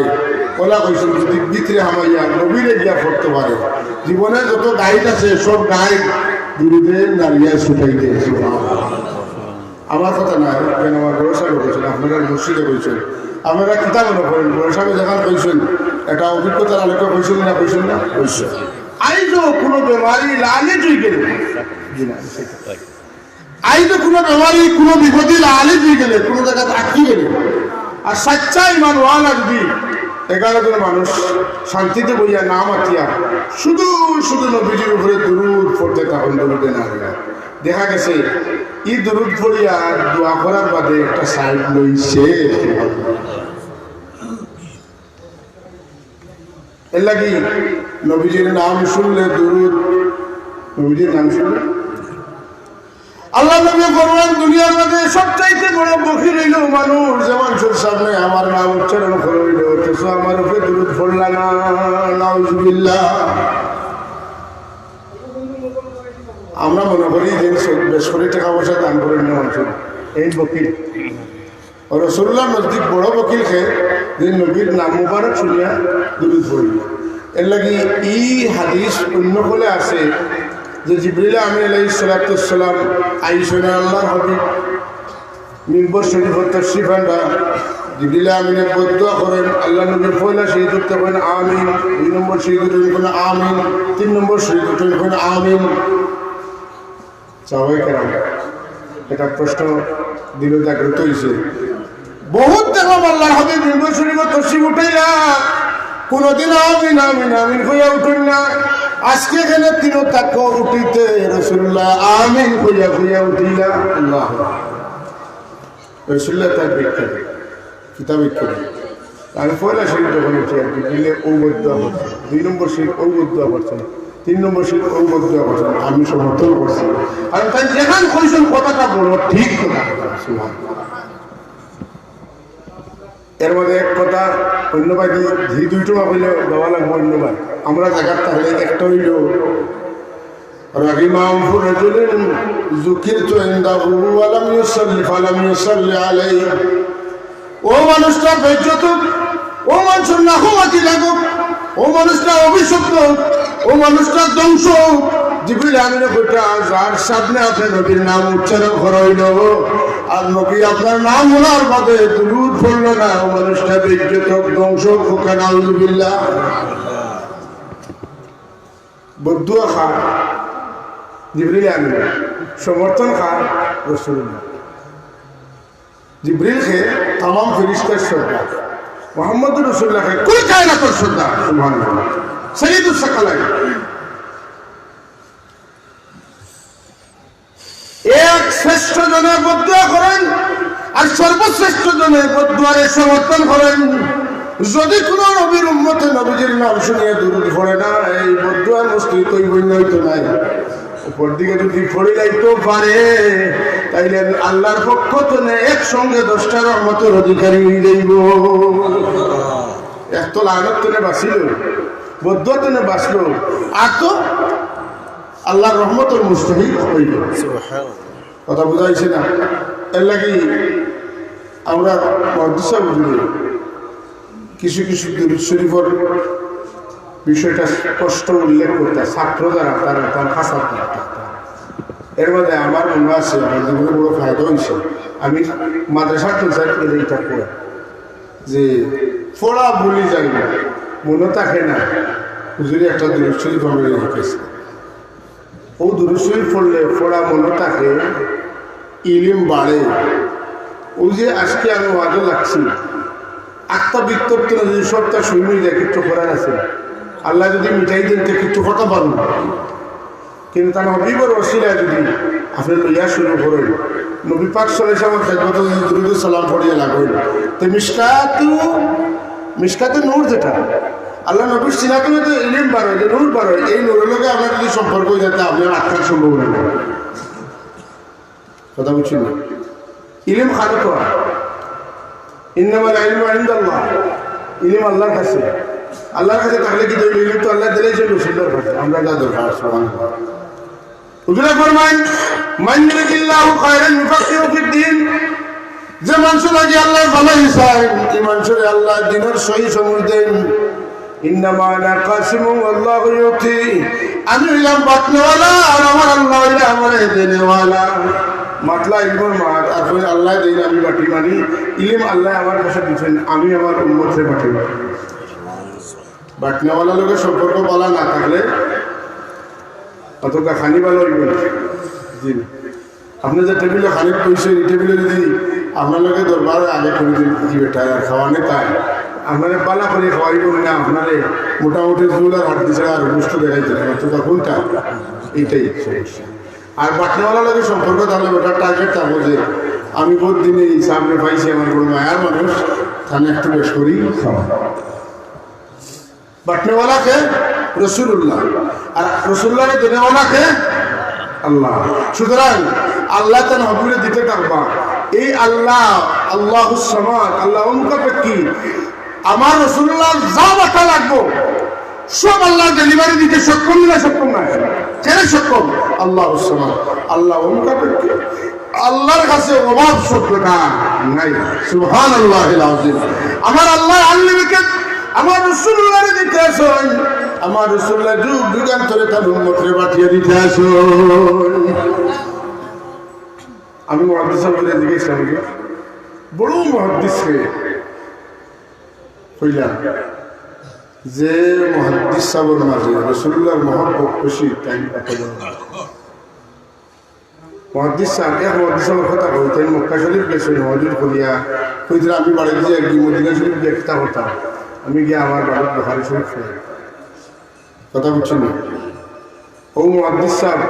ওলা কইছেন যদি ভিতরে হামাইয়া নবীরে গিয়া পড়তে পারে জীবনে যত গাইড আছে সব গাইড দুরুদে নারিয়া ছুটাই দিয়েছে আমার কথা না কেন আমার বড় সাহেব কইছেন আপনারা মসজিদে কইছেন আপনারা কিতাব মনে করেন বড় সাহেব যখন কইছেন একটা অভিজ্ঞতার আলোকে কইছেন না কইছেন আইজো কোনো বেমারি লালে তুই গেলে আইজো কোনো বেমারি কোনো বিপদে লালে তুই গেলে কোনো জায়গাতে আটকে গেলে আর সাচ্চা ইমান ওয়ালা যদি 11 জন মানুষ শান্তিতে বইয়া না মাতিয়া শুধু শুধু নবীজির উপরে দুরূদ পড়তে তখন দুরুদে না দেখা গেছে এই দুরূদ পড়িয়া দোয়া করার বাদে একটা সাইড লইছে এর লাগি নবীজির নাম শুনলে দুরূদ নবীজির নাম শুনলে আল্লাহ নবী ফরমান দুনিয়ার মধ্যে সবচাইতে বড় বখির হইল মানুষ যে মানুষের সামনে আমার নাম উচ্চারণ করে হইল অথচ আমার উপরে দুরূদ পড়লা না নাউজুবিল্লাহ আমরা মনে করি যে বেশ করে টাকা পয়সা দান করেন না মানুষ এই বকিল রসুল্লাহ নজদিক বড় বকিল খেয়ে যে নবীর নাম মুবারক শুনিয়া দুরূদ পড়িল এর লাগি এই হাদিস অন্য বলে আছে যে জিবরিল আমিন আলাইহিস সালাতু ওয়াস সালাম আইসনা আল্লাহর হাবিব মিম্বর শরীফের তাশরীফ আনবা জিবরিল আমিনে বদুয়া করেন আল্লাহ নবী পয়লা শহীদ হতে বলেন আমিন 2 নম্বর শহীদ হতে বলেন আমিন 3 নম্বর শহীদ হতে বলেন আমিন সবাই কেরাম এটা প্রশ্ন দিল জাগ্রত হয়েছে বহুত দেখলাম আল্লাহর হাবিব মিম্বর শরীফের তাশরীফ উঠাইয়া কোনদিন আমিন আমিন আমিন হইয়া উঠেন না আজকে এখানে তিন তাক উঠিতে রাসূলুল্লাহ আমিন হইয়া উঠিলা আল্লাহ রাসূলুল্লাহ তার ব্যাখ্যা কিতাব ব্যাখ্যা আর পয়লা শরীফ যখন উঠে দিলে ঔবদ্দুয়া করছে 2 নম্বর শরীফ ঔবদ্দুয়া করছেন 3 নম্বর শরীফ ঔবদ্দুয়া করছেন আমি সমর্থন করছি আর তাই যেখান কইছেন কথাটা বড় ঠিক কথা সুবহানাল্লাহ এর মধ্যে এক কথা ধন্যবাদ ধী দুইটা হইলে দেওয়া লাগবে ধন্যবাদ আমরা জায়গার তাহলে একটা হইল রাহিমাম ফুরজুলিন যুকিরতু ইনদাহু ওয়া লাম ইউসাল্লি ফালাম ইউসাল্লি আলাইহি ও মানুষটা বেজ্জত ও মানুষের নাহমাতি লাগুক ও মানুষটা অভিশপ্ত ও মানুষটা ধ্বংস জিবরিল আমিনে কইটা যার সামনে আপনি নবীর নাম উচ্চারণ করাইল আর নবী আপনার নাম ওনার বাদে দুরূদ পড়ল না ও মানুষটা বেজ্জত ধ্বংস হোক নাউযুবিল্লাহ বদুয়া খা জিবরিল আমিন সমর্থন খা রাসূলুল্লাহ জিবরিল কে तमाम ফেরেশতার শ্রদ্ধা মুহাম্মদ রাসূলুল্লাহ কে কুল কায়নাতের শ্রদ্ধা সুবহানাল্লাহ সাইয়্যিদুস সাকালাইন এক শ্রেষ্ঠ জনের বদুয়া করেন আর সর্বশ্রেষ্ঠ জনের বদুয়ারে সমর্থন করেন যদি কোনো নবীর উম্মতে নবীজির নাম শুনিয়ে দুরূদ পড়ে না এই বদুয়ার মস্তিষ্ক হইতো নাই উপর দিকে যদি পড়ে যাইতো পারে তাইলে আল্লাহর পক্ষ থেকে একসঙ্গে 10টা রহমতের অধিকারী হয়ে যাইব এত লানত থেকে বাঁচিল বদুয়া থেকে বাঁচলো আর তো আল্লাহর রহমতের মুস্তাহিক হইল কথা বুঝাইছে না এর লাগি আমরা মাদ্রাসা বুঝলি কিছু কিছু দুরূদ শরীফের বিষয়টা স্পষ্ট উল্লেখ করতে ছাত্র যারা তারা তার খাসা এর মধ্যে আমার মনে আছে আমার জীবনে বড় ফায়দা হয়েছে। আমি মাদ্রাসার টিচার পেলে এটা করে যে ফোড়া বলি যাই না, মনে থাকে না, হুজুরি একটা দুরূদ শরীফ আমরা লিখেছি। ও দুরূদ শরীফ পড়লে ফোড়া মনে থাকে, ইলিম বাড়ে। ওই যে আজকে আমি ওয়াজও লাগছি, আত্মা বিত্তপ্ত যদি সবটা শুনবি যায় কিছু করার আছে, আল্লাহ যদি মিটাই দেন তো কিছু কথা পারব, কিন্তু তার নবীর ওসিলায় যদি আপনি লইয়া শুরু করেন, নবী পাক সাল্লাল্লাহু আলাইহি ওয়াসাল্লাম দুরূদ সালাম পড়িয়ে লাগবেন, তো মিশকাতে নূর, যেটা আল্লাহ নবীর সিনাতে তো ইলিম বাড়ে, যে নূর বাড়ে, এই নূরের লোকে আপনার যদি সম্পর্ক হয়ে যেতে আপনার আত্মার সম্ভব না। কথা বুঝছেন না? ইলিম খালি তো ইন্নামাল ইলমু ইনদাল্লাহ, ইলিম আল্লাহর কাছে। আল্লাহর কাছে থাকলে কি ইলিম তো আল্লাহ দিলেই চলবে, সুন্দর কাছে আমরা যা দরকার। সুবহানাল্লাহ। হুজুরে ফরমান মান ইউরিদিল্লাহু খায়রান ইউফাক্কিহু ফিদ-দ্বীন, যে মানুষ লাগে আল্লাহ ভালো চায়, এই মানুষের আল্লাহ দ্বীনের সহি সমঝ দেন। ইন্নামা আনা কাসিমুন ওয়াল্লাহু ইউতি, আমি হইলাম বাতনেওয়ালা আর আমার আল্লাহ হইলা আমার দেনেওয়ালা। মাতলা ইলমের মাঠ, আর আল্লাহ দেন, আমি বাটি মানি। ইলিম আল্লাহ আমার কাছে দিচ্ছেন, আমি আমার উম্মতের বাটি মানি। বাটনেওয়ালা লোকের সম্পর্ক বলা না থাকলে অতটা খানি ভালো হইবে না। জি, আপনি যে টেবিলে খানি পয়সেন, এই টেবিলে যদি আপনার লোকে দরবার আগে করে কি বেটা খাওয়ানে তাই আপনারা পালা করে খাওয়াইব না, আপনারে মোটামুটি ঝুল আর হাট দিছে আর গুষ্ট দেখাইতে অতটা কোনটা, এইটাই সমস্যা। আর বাটনেওয়ালা লোকে সম্পর্ক তাহলে ওটা টার্গেট থাকবো যে আমি বহুত দিনে এই সামনে পাইছি, আমার বড় মায়ার মানুষ, থানে একটু বেশ করি খাওয়া। বাটনেওয়ালাকে রসুল্লাহ, আর রসুল্লাহকে দেনেওয়ালাকে আল্লাহ। সুতরাং আল্লাহ তার হবিরে দিতে থাকবা, এই আল্লাহ আল্লাহুস সামাদ, আল্লাহ অমুখাপেক্ষী। আমার রসুল্লাহ যা বাটা লাগবো সব আল্লাহ ডেলিভারি দিতে সক্ষম না, সক্ষম না, কেন সক্ষম? আল্লাহুস সামাদ, আল্লাহ অমুখাপেক্ষী। আল্লাহর কাছে অভাব শব্দটা নাই। সুবহানাল্লাহিল আযীম। আমার আল্লাহ আনলিমিটেড, আমার রসুল্লাহ দিতে আসেন, আমার রসুল্লাহ যুগ যুগান্তরে তার উম্মতরে পাঠিয়ে দিতে আসেন। আমি মুহাদ্দিস সাহেবের দিকে ইসলাম বড় মুহাদ্দিস হইলাম, যে মুহাদ্দিস সাহেবের মাঝে রসুল্লাহর মহব্বত বেশি, তাই মুহাদ্দিস সাহেব এক মুহাদ্দিস সাহেবের কথা কইতেন, মক্কা শরীফ গেছেন হজুর করিয়া, কইতেন আমি বাড়ি দিয়ে একদিন মদিনা শরীফ দেখতে হতাম, আমি গিয়ে আমার বাড়ির বুখারী শরীফ পড়ি। কথা বুঝছেন না? ও মুহাদ্দিস সাহেব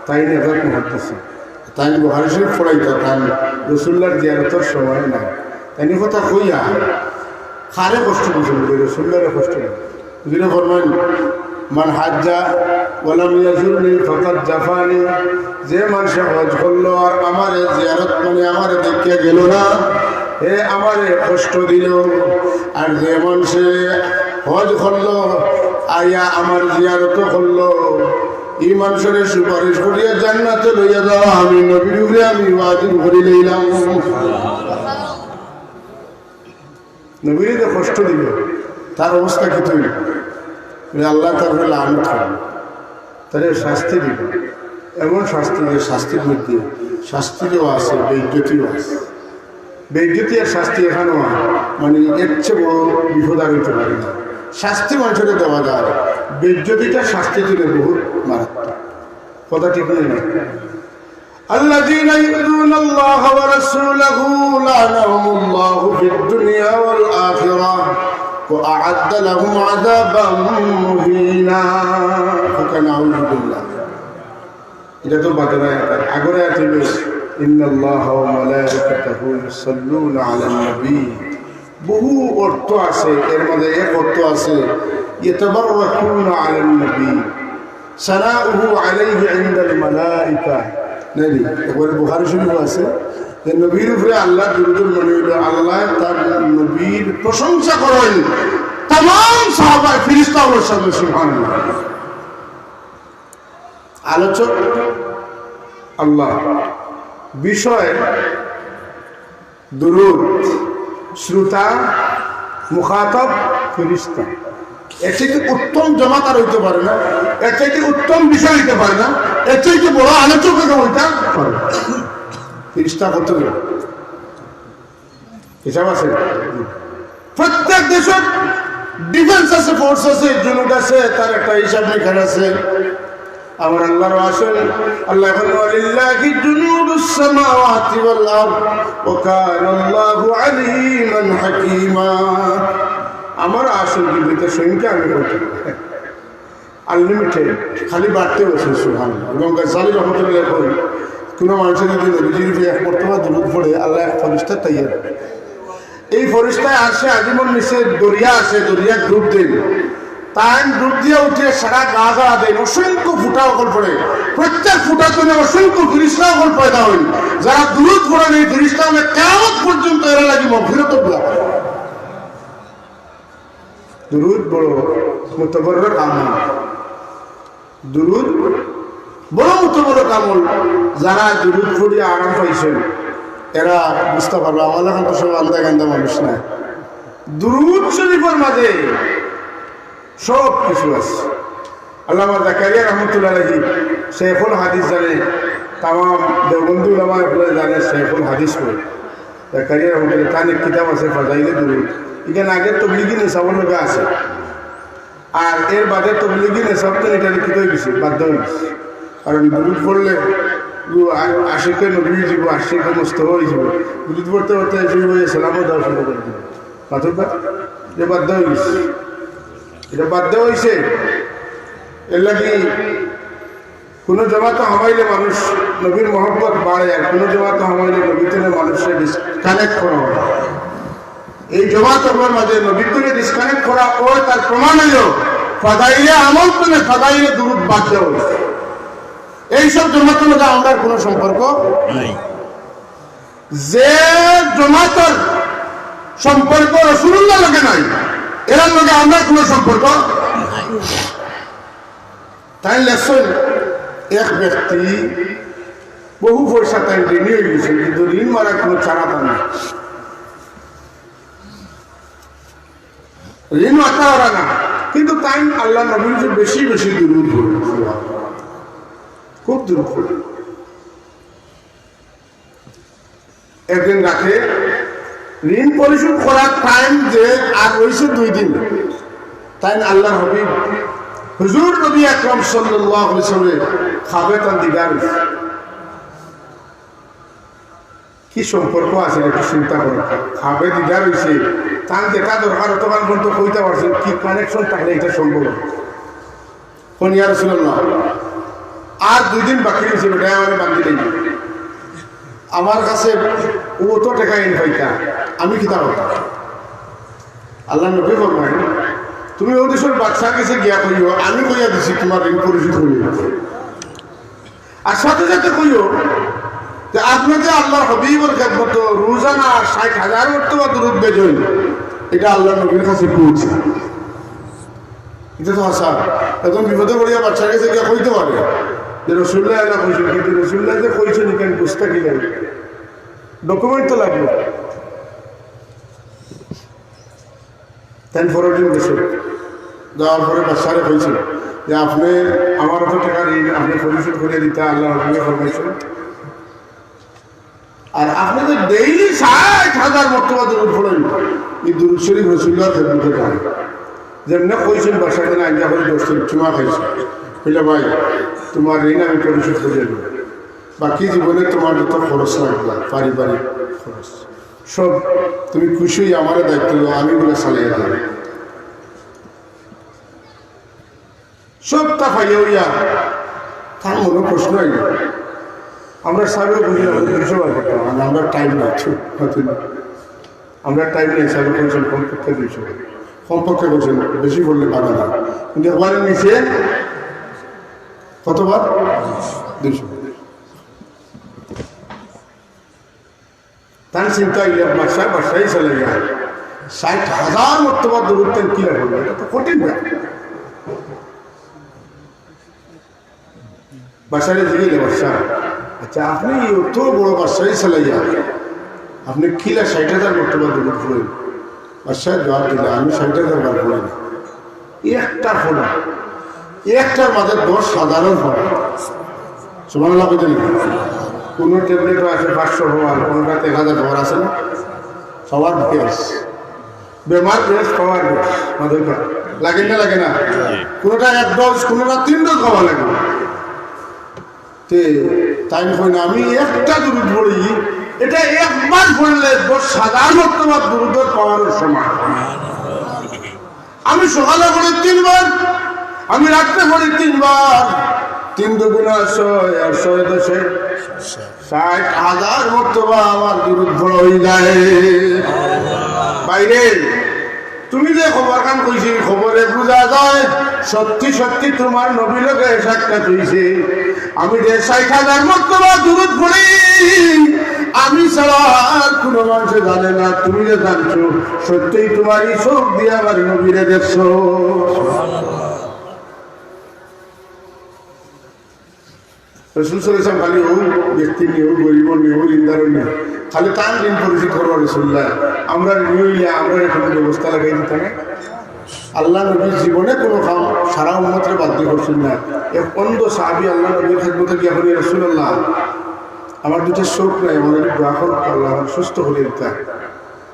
তাই নেতার মুহাদ্দিস সাহেব, তাই বুখারী শরীফ পড়াইতো, তাই রসুল্লাহর জিয়ারতের সময় নাই, তাই কথা কইয়া খারে কষ্ট বুঝুন, রসুল্লাহরে কষ্ট নেই। বুঝলে ফরমান মান হাজ্জা ওয়ালাম ইয়াজুরনি ফাকাদ জাফানি, যে মানুষে হজ করলো আর আমারে জিয়ারত মানে আমারে দেখে গেল না, এ আমারে কষ্ট দিল। আর যে মানুষে হজ করলো আয়া আমার জিয়ারত করলো, এই মানুষের সুপারিশ করিয়া জান্নাতে লইয়া যাওয়া আমি নবীর উপরে আমি ওয়াজিব করে লইলাম। নবীরে যে কষ্ট দিল তার অবস্থা কি তুই? আল্লাহ তার লানত করবে, তাহলে শাস্তি দিবে, এমন শাস্তি যে শাস্তির মধ্যে শাস্তিও আছে, বেইজ্জতিও আছে। বেইজ্জতি আর শাস্তি এখানেও মানে এর চেয়ে বড় বিপদ আর হইতে পারে না। শাস্তি মানুষের দেওয়া যায়, বেইজ্জতিটা শাস্তি দিলে বহুত মারাত্মক। কথা ঠিক নেই না? الذين يؤذون الله ورسوله لعنهم الله في الدنيا والآخرة وأعد لهم عذابا مهينا। فكنعوذ بالله এটা তো বাতের আয়াত, আগের আয়াত হলো ইন্নাল্লাহা ওয়া মালাইকাতাহু ইউসাল্লুনা আলান নবী। বহু অর্থ আছে, এর মধ্যে এক অর্থ আছে ইয়াতাবাররাকুনা আলান নবী সালাউহু আলাইহি ইনদাল মালাইকা। নাই একবার বুখারী শরীফে আছে যে নবীর উপরে আল্লাহ দুরূদ মনে হইল, আল্লাহ তার নবীর প্রশংসা করেন तमाम সাহাবা ফেরেশতাদের সামনে। সুবহানাল্লাহ। আলোচক আল্লাহ, বিষয় দুরূদ, শ্রোতা মুখাতাব ফেরেশতা। এর চাইতে উত্তম জমাত আর হইতে পারে না, এর চাইতে উত্তম বিষয় হইতে পারে না, এর চাইতে বড় আলোচক হইতে পারে। তিরিশটা করতে গেল হিসাব আছে। প্রত্যেক দেশের ডিফেন্স আছে, ফোর্স আছে, জুনুদ আছে, তার একটা হিসাব নিকাশ আছে। আমার আল্লাহর আসল আল্লাহ ওয়ালিল্লাহি জুনুদুস সামাওয়াতি ওয়াল আরদ ওয়া কানা আল্লাহু আলিমান হাকীমা। আমার আসল জীবিত সংখ্যা আমি বলতে আনলিমিটেড, খালি বাড়তে বসে সুবহানাল্লাহ। এবং গাজ্জালী রহমাতুল্লাহ করেন কোনো মানুষের যদি নবীজির এক মর্তবা দুরূদ পড়ে আল্লাহ এক ফেরেশতা তৈয়ার, এই ফেরেশতায় আসে আজীবন নিচে দরিয়া আছে, দরিয়া ডুব দেন, তাই ডুব দিয়ে উঠে সারা গা গা দেন, অসংখ্য ফুটা অকল পড়ে, প্রত্যেক ফুটার জন্য অসংখ্য ফেরেশতা অকল পয়দা হন। যারা দুরূদ পড়েন এই ফেরেশতা আমরা কিয়ামত পর্যন্ত এরা লাগি মাগফিরাত দিয়া। দুরূদ বড় মুতবরর আমল, দুরূদ বড় মুতবরর আমল। যারা দুরূদ পড়িয়ে আরাম পাইছেন এরা বুঝতে পারবে। আমাদের এখন তো সব আলাদা গান্দা মানুষ না, দুরূদ শরীফের মাঝে সব কিছু আছে। আল্লামা জাকারিয়া রহমতুল্লাহ আলাইহি শেখুল হাদিস জানে, তামাম দেওবন্দি উলামা জানে শেখুল হাদিস করে। জাকারিয়া রহমতুল্লাহ তার এক কিতাব আছে ফাজাইলে দুরূদ, এখানে আগের তবলিগি নেশাবর লোক আছে, আর এর বাদে তবলিগি নেশাব তো এটা লিখিত হয়ে গেছে, বাধ্য হয়ে গেছে। কারণ দুরূদ পড়লে আশিকে নবী যাব, আশিকে মুস্তফা হয়ে যাব, দুরূদ পড়তে পড়তে সালামও দেওয়া শুরু করে দেবে। পাথর এটা বাধ্য হয়ে গেছে, এটা বাধ্য হয়েছে। এর লাগে কোনো জমাতে হামাইলে মানুষ নবীর মহব্বত বাড়ে, আর কোনো জমাতে হামাইলে নবীতে মানুষের ডিসকানেক্ট করা হয়। এই জমাত আমার মাঝে নবীর থেকে ডিসকানেক্ট করা হয়, তার প্রমাণ হইল ফাদাইলে আমল করে ফাদাইলে দুরূদ বাদ দেওয়া হয়েছে। এইসব জমাতের মধ্যে আমার কোনো সম্পর্ক নাই। যে জমাতের সম্পর্ক রাসূলুল্লাহ লগে নাই, এর লগে আমার কোনো সম্পর্ক নাই। তাই লেসন এক ব্যক্তি বহু পয়সা তাই ঋণী হয়ে গেছে, কিন্তু ঋণ মারার কোনো চারাতা নাই, ঋণ মাথা ওরা না, কিন্তু তাই আল্লাহ নবীর যে বেশি বেশি দুরূদ পড়ে, খুব দুরূদ পড়ে। একদিন রাখে ঋণ পরিশোধ করার টাইম যে আর হয়েছে 2 দিন, তাই আল্লাহ হাবিব হুজুর নবী আকরাম সাল্লাল্লাহু আলাইহি ওয়াসাল্লাম খাবেতান দিগার কি সম্পর্ক আছে একটু চিন্তা করে। খাবে দিদার হয়েছে তার যেটা দরকার তখন পর্যন্ত কইতে পারছেন, কি কানেকশন থাকলে এটা সম্ভব। কোন ইয়া রাসূলুল্লাহ আর 2 দিন বাকি রয়েছে, বেটা আমার বান্ধি নেই, আমার কাছে ও তো টাকা এনে পাইতা, আমি কি তা হতাম। আল্লাহ নবী বলবেন তুমি ও দেশের বাদশার কাছে গিয়া কইও আমি কইয়া দিছি তোমার ঋণ পরিশোধ হয়ে গেছে, আর সাথে সাথে কইও যে আপনি যে আল্লাহর হাবিবের খেদমত রোজানা 60,000 মর্তবা দুরূদ বেজই, এটা আল্লাহ নবীর কাছে পৌঁছে। এটা তো আশা একদম বিপদে পড়িয়া বাচ্চার কাছে গিয়া কইতে পারে যে রাসূলুল্লাহ আল্লাহ কইছেন, কিন্তু রাসূলুল্লাহ যে কইছেন এখানে বুঝতে কি লাগে, ডকুমেন্ট তো লাগবে। তাই 4 দিন গেছে, যাওয়ার পরে বাচ্চারে কইছিল যে আপনি আমার তো টাকা ঋণ আপনি পরিশোধ করে দিতে আল্লাহ হাবিবে ফরমাইছেন, আর আপনি তো ডেইলি 60,000 মর্তবা দুরূদ পড়েন, এই দুরূদ শরীফ রাসূলুল্লাহর খেদমতে যায়। যেমনি কইছেন বাসায় দিন আইজা করে দোস্ত চুমা খাইছে, বলে ভাই তোমার ঋণ আমি পরিশোধ করে দেব, বাকি জীবনে তোমার যত খরচ লাগবে পারিবারিক খরচ সব তুমি খুশি আমার দায়িত্ব আমি বলে চালিয়ে দেব। সবটা পাইয়া হইয়া তার মনে প্রশ্ন হইল, আমরা সাহেব বুঝি আমরা টাইম নাই, আমরা টাইম নেই, সাহেব বলছেন কমপক্ষে 200, কমপক্ষে বলছেন বেশি বললে পাবে না, কিন্তু একবার নিচে কতবার 200। তার চিন্তা হইলে বাসায় চলে যায় 60,000 মর্তবা দুরূদ কি লাগবে, এটা তো কঠিন ব্যাপার। বাসায় জিগিলে বাসা আচ্ছা আপনি অত বড় বাসায় চলে যান, আপনি কিলা 60,000 মর্তবা দুরূদ পড়েন, বাসায় জবাব দিলে আমি 60,000 বার পড়ি না, একটা ফোড়া, একটার মাঝে 10 সাধারণ ফোড়া। সুবহানাল্লাহ কইতেন। কোন ট্যাবলেটও আছে 500 হওয়ার, কোনটা 1000 হওয়ার আছে না? সবার গ্যাস, বেমার গ্যাস, খাওয়ার গ্যাস, মাঝেটা লাগে না, লাগে না? কোনটা 1 ডোজ, কোনটা 3 ডোজ খাওয়া লাগে। তাই হয় না, আমি একটা দুরুদ পড়ি, এটা একবার পড়লে 10,000 মর্তবা দুরুদের পাওয়ার সমান। আমি সকালে পড়ি 3 বার, আমি রাত্রে পড়ি 3 বার, 3 দুগুণা 6 আর 6 10 60,000 মর্তবা আমার দুরুদ পড়া হয়ে যায়। বাইরে তুমি যে খবর কান কইছি, খবরে বোঝা যায় সত্যি সত্যি তোমার নবী লোকে সাক্ষাৎ হইছে। আমি যে 60,000 মর্তবা দুরুদ পড়ি, আমি ছাড়া আর কোনো মানুষ জানে না। তুমি যে জানছো, সত্যিই তোমারই চোখ দিয়ে আমার নবীরে দেখছো। রসুল সাল্লাল্লাহু আলাইহি খালি ও ব্যক্তি নিয়ে, ও গরিব নিয়ে, ও লিন্দার নিয়ে খালি তার দিন পরিচিত করবো রসুল্লাহ। আমরা নিয়ে আমরা এখানে ব্যবস্থা লাগাই দিতে না। আল্লাহ নবীর জীবনে কোনো কাম সারা উম্মতরে বাধ্য করছেন না। এক অন্ধ সাহাবী আল্লাহ নবীর খেদমতে গিয়ে বলি, রাসূলুল্লাহ আমার দুটো চোখ নাই, আমার একটু দোয়া করো, আল্লাহ সুস্থ করে দিতে।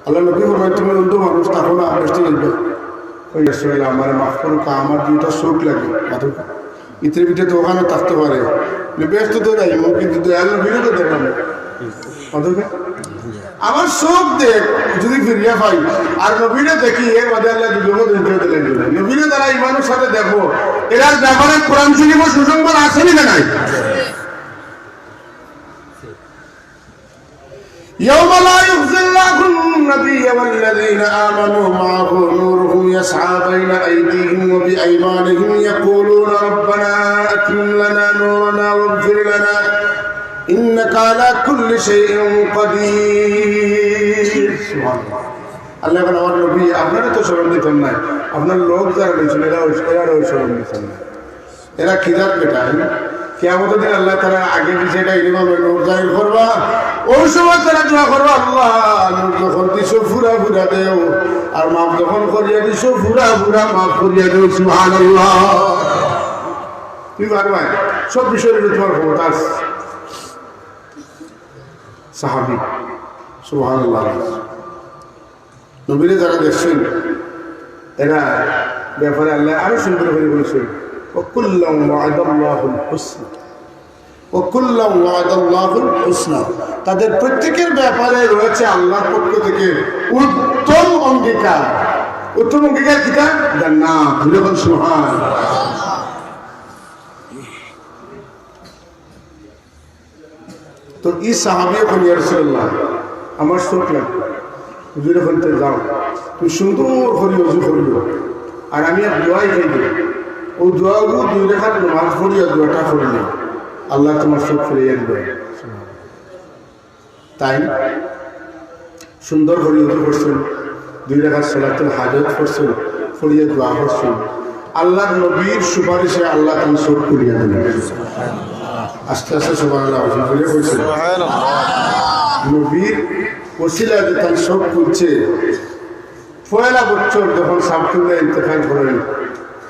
আল্লাহ নবী বলবেন, তুমি অন্ধ মানুষ, থাকো না, বেসতে যাবে। ওই রাসূলুল্লাহ আমার মাফ করো, আমার দুইটা চোখ লাগে, ইতরে পিঠে তো ওখানে থাকতে পারে, ব্যস্ত তো নাই, কিন্তু দয়াল নবীরও তো দেখলাম। আমার চোখ দেখ যদি ফিরিয়া পাই, আর নবীরে দেখি এর মধ্যে আল্লাহ নবীরে দ্বারা ইমানের সাথে দেখবো, এরার ব্যাপারে কোরআন শরীফ সুসংবাদ আসেনি না নাই? يوم لا يخزي الله النبي والذين آمنوا معه نورهم يسعى بين أيديهم وبأيمانهم يقولون ربنا أتمم لنا نورنا واغفر لنا إنك على كل شيء قدير. سبحان الله. আল্লাহ বলেন, আমার নবী আপনারা তো স্মরণ দিতেন না, আপনার লোক যারা রয়েছেন এরাও স্মরণ দিতেন না। এরা খিদার বেটা, কিয়ামতের দিন আল্লাহ তারা আগে বিষয়টা এইভাবে নূর জাহির করবা, ওই সময় তারা দোয়া করবা, আল্লাহ নূর যখন দিছো ফুরা ফুরা দেও, আর মাফ যখন করিয়া দিছো ফুরা ফুরা মাফ করিয়া দেও। সুবহানাল্লাহ। তুমি পারবা সব বিষয়ের তোমার ক্ষমতা আছে। সাহাবী, সুবহানাল্লাহ। নবীরে যারা দেখছেন এরা ব্যাপারে আল্লাহ আরো সুন্দর করে বলেছেন, ওয়াকুল্লাহু ওয়া'দাল্লাহুল হুসনা, ওয়াকুল্লাহু ওয়া'দাল্লাহুল হুসনা। তাদের প্রত্যেকের ব্যাপারে রয়েছে আল্লাহর পক্ষ থেকে উত্তম অঙ্গীকার। উত্তম অঙ্গীকার কিটা? জান্নাত। বলুন সুবহানাল্লাহ। তো এই সাহাবী বলেন, ইয়া রাসূলুল্লাহ আমার চোখ লাগবে, হুজুরে বলতে যাও তুমি সুন্দর করে ওযু করিও, আর আমি এক দোয়াই খাই দেব, ও দোয়াগুলো 2 রাকাত নামাজ পড়িয়া দোয়াটা পড়িলে আল্লাহ তোমার চোখ ফিরিয়ে দিবে। তাই সুন্দর করে ওযু করছেন, 2 রাকাত সালাতুল হাজাত করছেন, পড়িয়া দোয়া করছেন, আল্লাহর নবীর সুপারিশে আল্লাহ তার চোখ খুলিয়ে দেবেন। আস্তে আস্তে সুবহানাল্লাহ বলছেন, নবীর ওসিলা যে তার চোখ খুলছে। পয়লা বছর যখন সাবতুল্লাহ ইন্তেকাল করেন,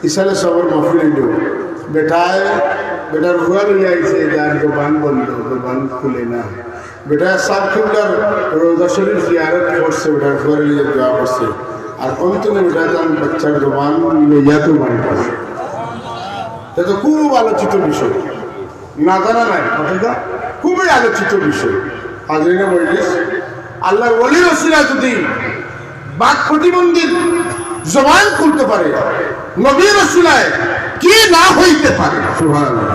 ইসালে সবার মাহফিল হইল, বেটার রুয়া লইয়া আইছে, যার জবান বন্ধ, জবান খুলে না। বেটা সাবতুল্লাহর রোজা শরীফ জিয়ারত করছে, বেটার রুয়া লইয়া দোয়া করছে, আর অন্তরে বেটা তার বাচ্চার জবান লইয়া তো বাড়ি করছে। এটা তো খুব আলোচিত বিষয়, না জানা নাই, অথচ খুবই আলোচিত বিষয়। হাজরিনে মজলিস, আল্লাহর ওলির ওসিলা যদি বাক প্রতিবন্ধীর জবান খুলতে পারে, নবীর ওসিলায় কি না হইতে পারে। সুবহানাল্লাহ।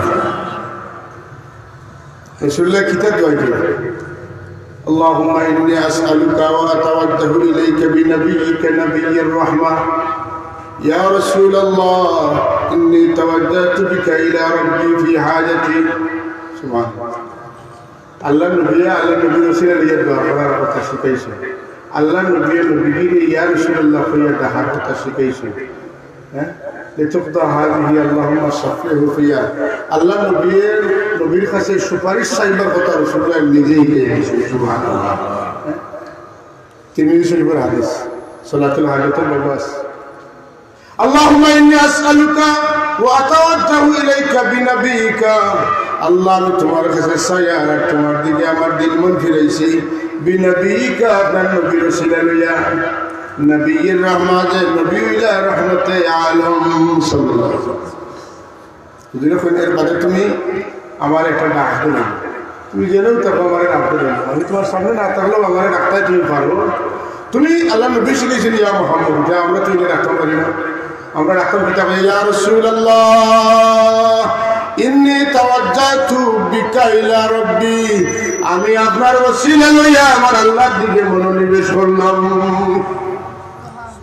রাসূলুল্লাহ কিতাব দোয়া করেন, اللهم إني أسألك وأتوجه إليك بنبيك نبي الرحمة يا رسول الله إني توجهت بك إلى ربي في حاجتي. سبحان الله. আল্লাহ নবী ওসিলা লইয়া দোয়া করার কথা শিখাইছে। আল্লাহ নবীর ইয়া রাসূলুল্লাহ কইয়া ডাকার কথা শিখাইছে। হ্যাঁ, লিতুকদা হাযিহি আল্লাহুম্মা শাফিহু ফিয়া। আল্লাহ নবীর কাছে সুপারিশ চাইবার কথা রাসূলুল্লাহ নিজেই বলেছেন। সুবহানাল্লাহ। তিরমিজি শরীফের হাদিস, সালাতুল হাজাতের বাবাস। اللهم إني أسألك وأتوجه إليك بنبيك আল্লাহ আমি তোমার কাছে চাই আর তোমার দিকে আমার দিল মন ফিরাইছি বিনবীকা আপনার নবীর ওসিলা লইয়া নবীর রহমতে নবীলা রহমতে আলম সাল্লাল্লাহু আলাইহি ওয়াসাল্লাম এর বাদে তুমি আমার একটা ডাক দিলে তুমি জেনেও তখন আমার ডাক দিলে আমি তোমার সামনে না থাকলেও আমার ডাক্তার তুমি পারো তুমি আল্লাহ নবী শিখেছেন ইয়া মুহাম্মদ যে আমরা তুমি ডাক্তার পারি না আমরা ডাক্তার পিতা ভাই ইয়া রাসূলুল্লাহ ইন্নী তাওয়াজ্জাতু বিকা ইলা রাব্বি আমি আপনার ওসিলা লইয়া আমার আল্লাহর দিকে মনোনিবেশ করলাম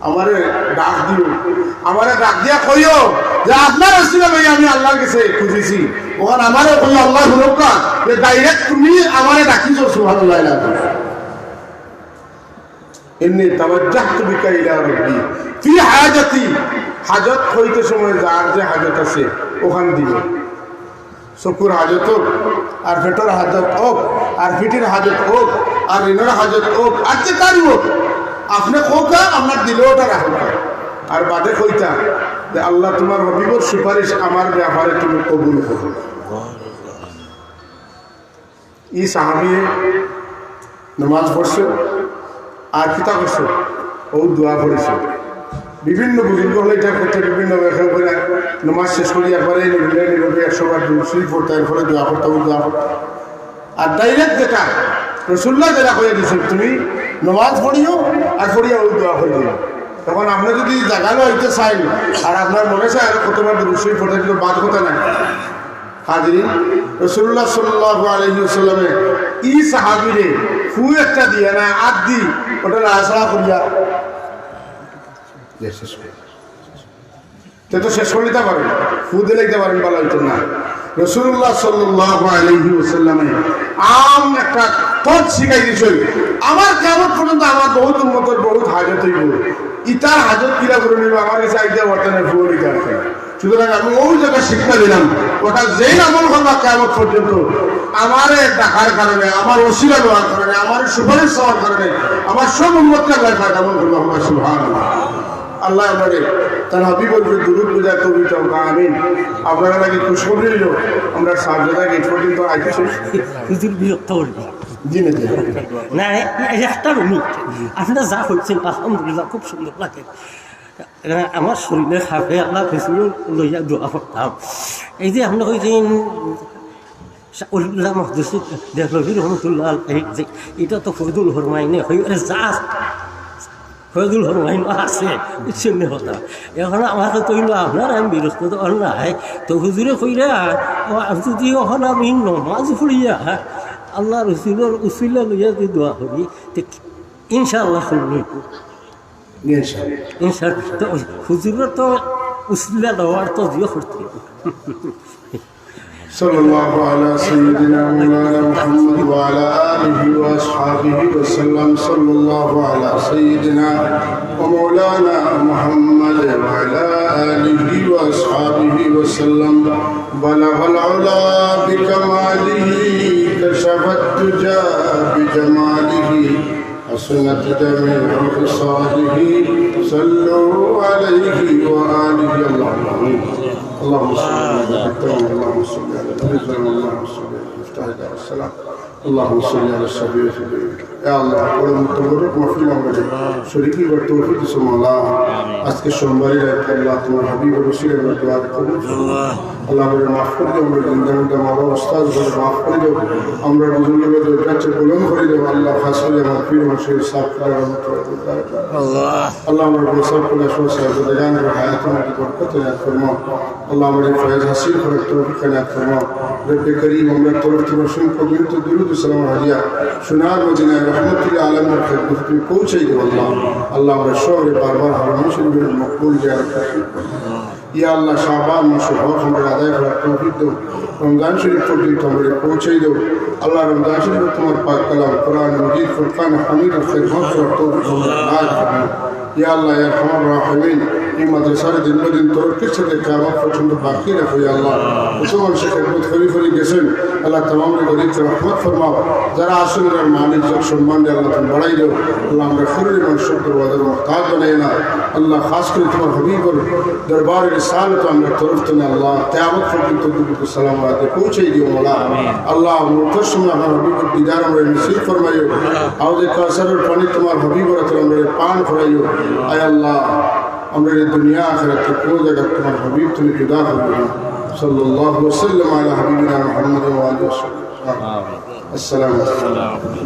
আমারে ডাক দিও আমারে ডাক দিয়া কইও যে আপনার ওসিলা লইয়া আমি আল্লাহর কাছে খুঁজেছি ওখানে আমারে কইও আল্লাহ হুরকা যে ডাইরেক্ট তুমি আমারে ডাকিছো সুবহানাল্লাহ ইন্নী তাওয়াজ্জাতু বিকা ইলা রাব্বি ফি হাজাতি হাজত হইতে সময় যার যে হাজত আছে ওখানে দিবে চকুর হাজত হোক আর পেটের হাজত হোক আর পিঠির হাজত হোক আর ঋণের হাজত হোক আর যে কারি হোক আপনি কোকা আপনার দিলে ওটা রাখো আর বাদে কইতা যে আল্লাহ তোমার হবিবর সুপারিশ আমার ব্যাপারে তুমি কবুল করো ই সাহাবি নামাজ পড়ছে আর কিতা করছে ও দোয়া করেছে বিভিন্ন বুজুর্গ হলে এটা করতে বিভিন্ন ব্যাখ্যা করে নামাজ শেষ করিয়ার পরে নীরবে 100 বার শরীফ পড়তে এরপরে দোয়া করতে দোয়া করতে আর ডাইরেক্ট যেটা রাসূলুল্লাহ যেটা করে দিয়েছে তুমি নামাজ পড়িও আর পড়িয়া ওই দোয়া করে দিও তখন আপনি যদি জাগালো হইতে চাই আর আপনার মনে চায় আর কতবার শরীফ পড়তে দিলে বাদ কথা নাই হাজিরিন রাসূলুল্লাহ সাল্লাল্লাহু আলাইহি ওয়াসাল্লামে ই সাহাবীরে ফু একটা দিয়ে না আদ দি ওটা রাসা করিয়া শেষ করে দিতে পারেন ফুদে লিখতে পারেন বলা হইতো না রাসূলুল্লাহ সাল্লাল্লাহু আলাইহি ওয়াসাল্লামে আম একটা পথ শিখাই দিয়েছেন আমার কিয়ামত পর্যন্ত আমার বহুত উম্মতের বহুত হাজত হইব ইতার হাজত কিরা করে নিব আমার কাছে আইডিয়া বর্তমানে ফুরি কাছে সুতরাং আমি ওই জায়গা শিক্ষা দিলাম ওটা যেই আমল করবা কিয়ামত পর্যন্ত আমার ডাকার কারণে আমার ওসিলা দেওয়ার কারণে আমার সুপারিশ হওয়ার কারণে আমার সব উম্মতকে আল্লাহ আমল করবো আমার সুবহানাল্লাহ আল্লাহ আমাদের তার হাবিবুর দুরূদ পূজা কবিতা আমিন আপনারা নাকি খুশখবরি হইল আমরা সাবজাদা গেট পর্যন্ত আইতেছি হুজুর বিরক্ত করবে জি না না একটা মিনিট আপনারা যা করছেন আলহামদুলিল্লাহ খুব সুন্দর লাগে আমার শরীরে খাবে আল্লাহ ফেসুল লইয়া দোয়া করতাম এই যে আপনি কইছেন উল্লাহ মহদুস দেহলভি রহমতুল্লাহ যে এটা তো ফজলুল হরমাইনে হয়ে যা ফজলুল হরমাইন আছে শুনে কথা এখন আমাকে কইল আপনার আমি বিরক্ত তো নাই তো হুজুরে কইরা যদি এখন আমি নমাজ পড়িয়া আল্লাহ রসুলের উসিলা লইয়া যদি দোয়া করি ইনশাআল্লাহ শুনব ইনশাআল্লাহ তো হুজুরের তো উসিলা দেওয়ার তো দিয়ে করতে صلى الله على سيدنا مولانا محمد وعلى آله وأصحابه وسلم صلى الله على سيدنا ومولانا محمد وعلى آله وأصحابه وسلم بلغ العلا بكماله كشف الدجى بجماله حسنت جميع خصاله صلوا عليه وآله اللهم صل على اللهم صل على اللهم صل على مفتاح دار السلام اللهم صل على الشفيع يا الله বড় মুতবরক মাহফিল আমাদের শরীকি ও তৌফিক সুমাল্লাহ আজকে সোমবারের রাত আল্লাহ তোমার হাবিব রাসূলের দোয়া কবুল আল্লাহ আল্লাহ আমাদের মাফ করে দাও আমরা জিন্দাকে মাওলা উস্তাদ বলে মাফ করে দাও আমরা বুজুর্গদের দরজাতে বুলন্দ করে দাও আল্লাহ খাস করে আমার পীর মাসের সাফ করে আল্লাহ আল্লাহ আমরা সব করে সাহেব দেগান হায়াত আমাদের বরকত দান ফরমাও আল্লাহ আমাদের ফয়েজ হাসিল করে তৌফিক দান ফরমাও রব্বে করিম আমরা তরফ থেকে অসংখ্য বিনত দুরূদ সালাম হাদিয়া সোনার মদিনায় রহমতুল আলমের খেদমত তুমি পৌঁছাই দেও আল্লাহ আল্লাহ আমরা শহরে বারবার হারাম শরীফের মকবুল জিয়ারত করতে ইয়া আল্লাহ শাবান মাসে হজ আমরা আদায় করার তৌফিক দাও রমজান শরীফ পর্যন্ত আমরা পৌঁছাই দেও আল্লাহ রমজান শরীফ তোমার পাক কালাম কোরআন মজিদ ফুরকান হামিদ আর খেদমত করার তৌফিক আল্লাহ ইয়া আল্লাহ ইয়া আরহামার রাহিমিন এই মাদ্রাসার দিন দিন তরক্কির সাথে কামাত পর্যন্ত বাকি রাখো ইয়া আল্লাহ মুসলমান শেখ খেদমত করি গেছেন আল্লাহ तमाम গরিবকে রহমত ফরমাও যারা আসেন আর মান ইজ্জত সম্মান দিয়ে আল্লাহ তুমি বাড়াই দাও আল্লাহ আমরা খুরের মানুষের দরবারের মুহতাজ বানাই না আল্লাহ খাস করে তোমার হবিবর দরবারের রিসালত আমরা তরফ থেকে আল্লাহ কিয়ামত পর্যন্ত দুটো সালাম আলাইহি পৌঁছে দিও মওলা আল্লাহ মুর্তর সময় আমার হবিবর দিদার আমরা নসিব ফরমাইও আওদে কাসারের পানি তোমার হবিবর আমরা পান করাইও আয় আল্লাহ আমরা এই দুনিয়া আখিরাত কোনো জায়গা তোমার হবিব তুমি জুদা করবে না সাল্লাল্লাহু আলাইহি ওয়াসাল্লাম আলা হাবিবিনা মুহাম্মদ ওয়া আলিহি ওয়াসাল্লাম আসসালামু আলাইকুম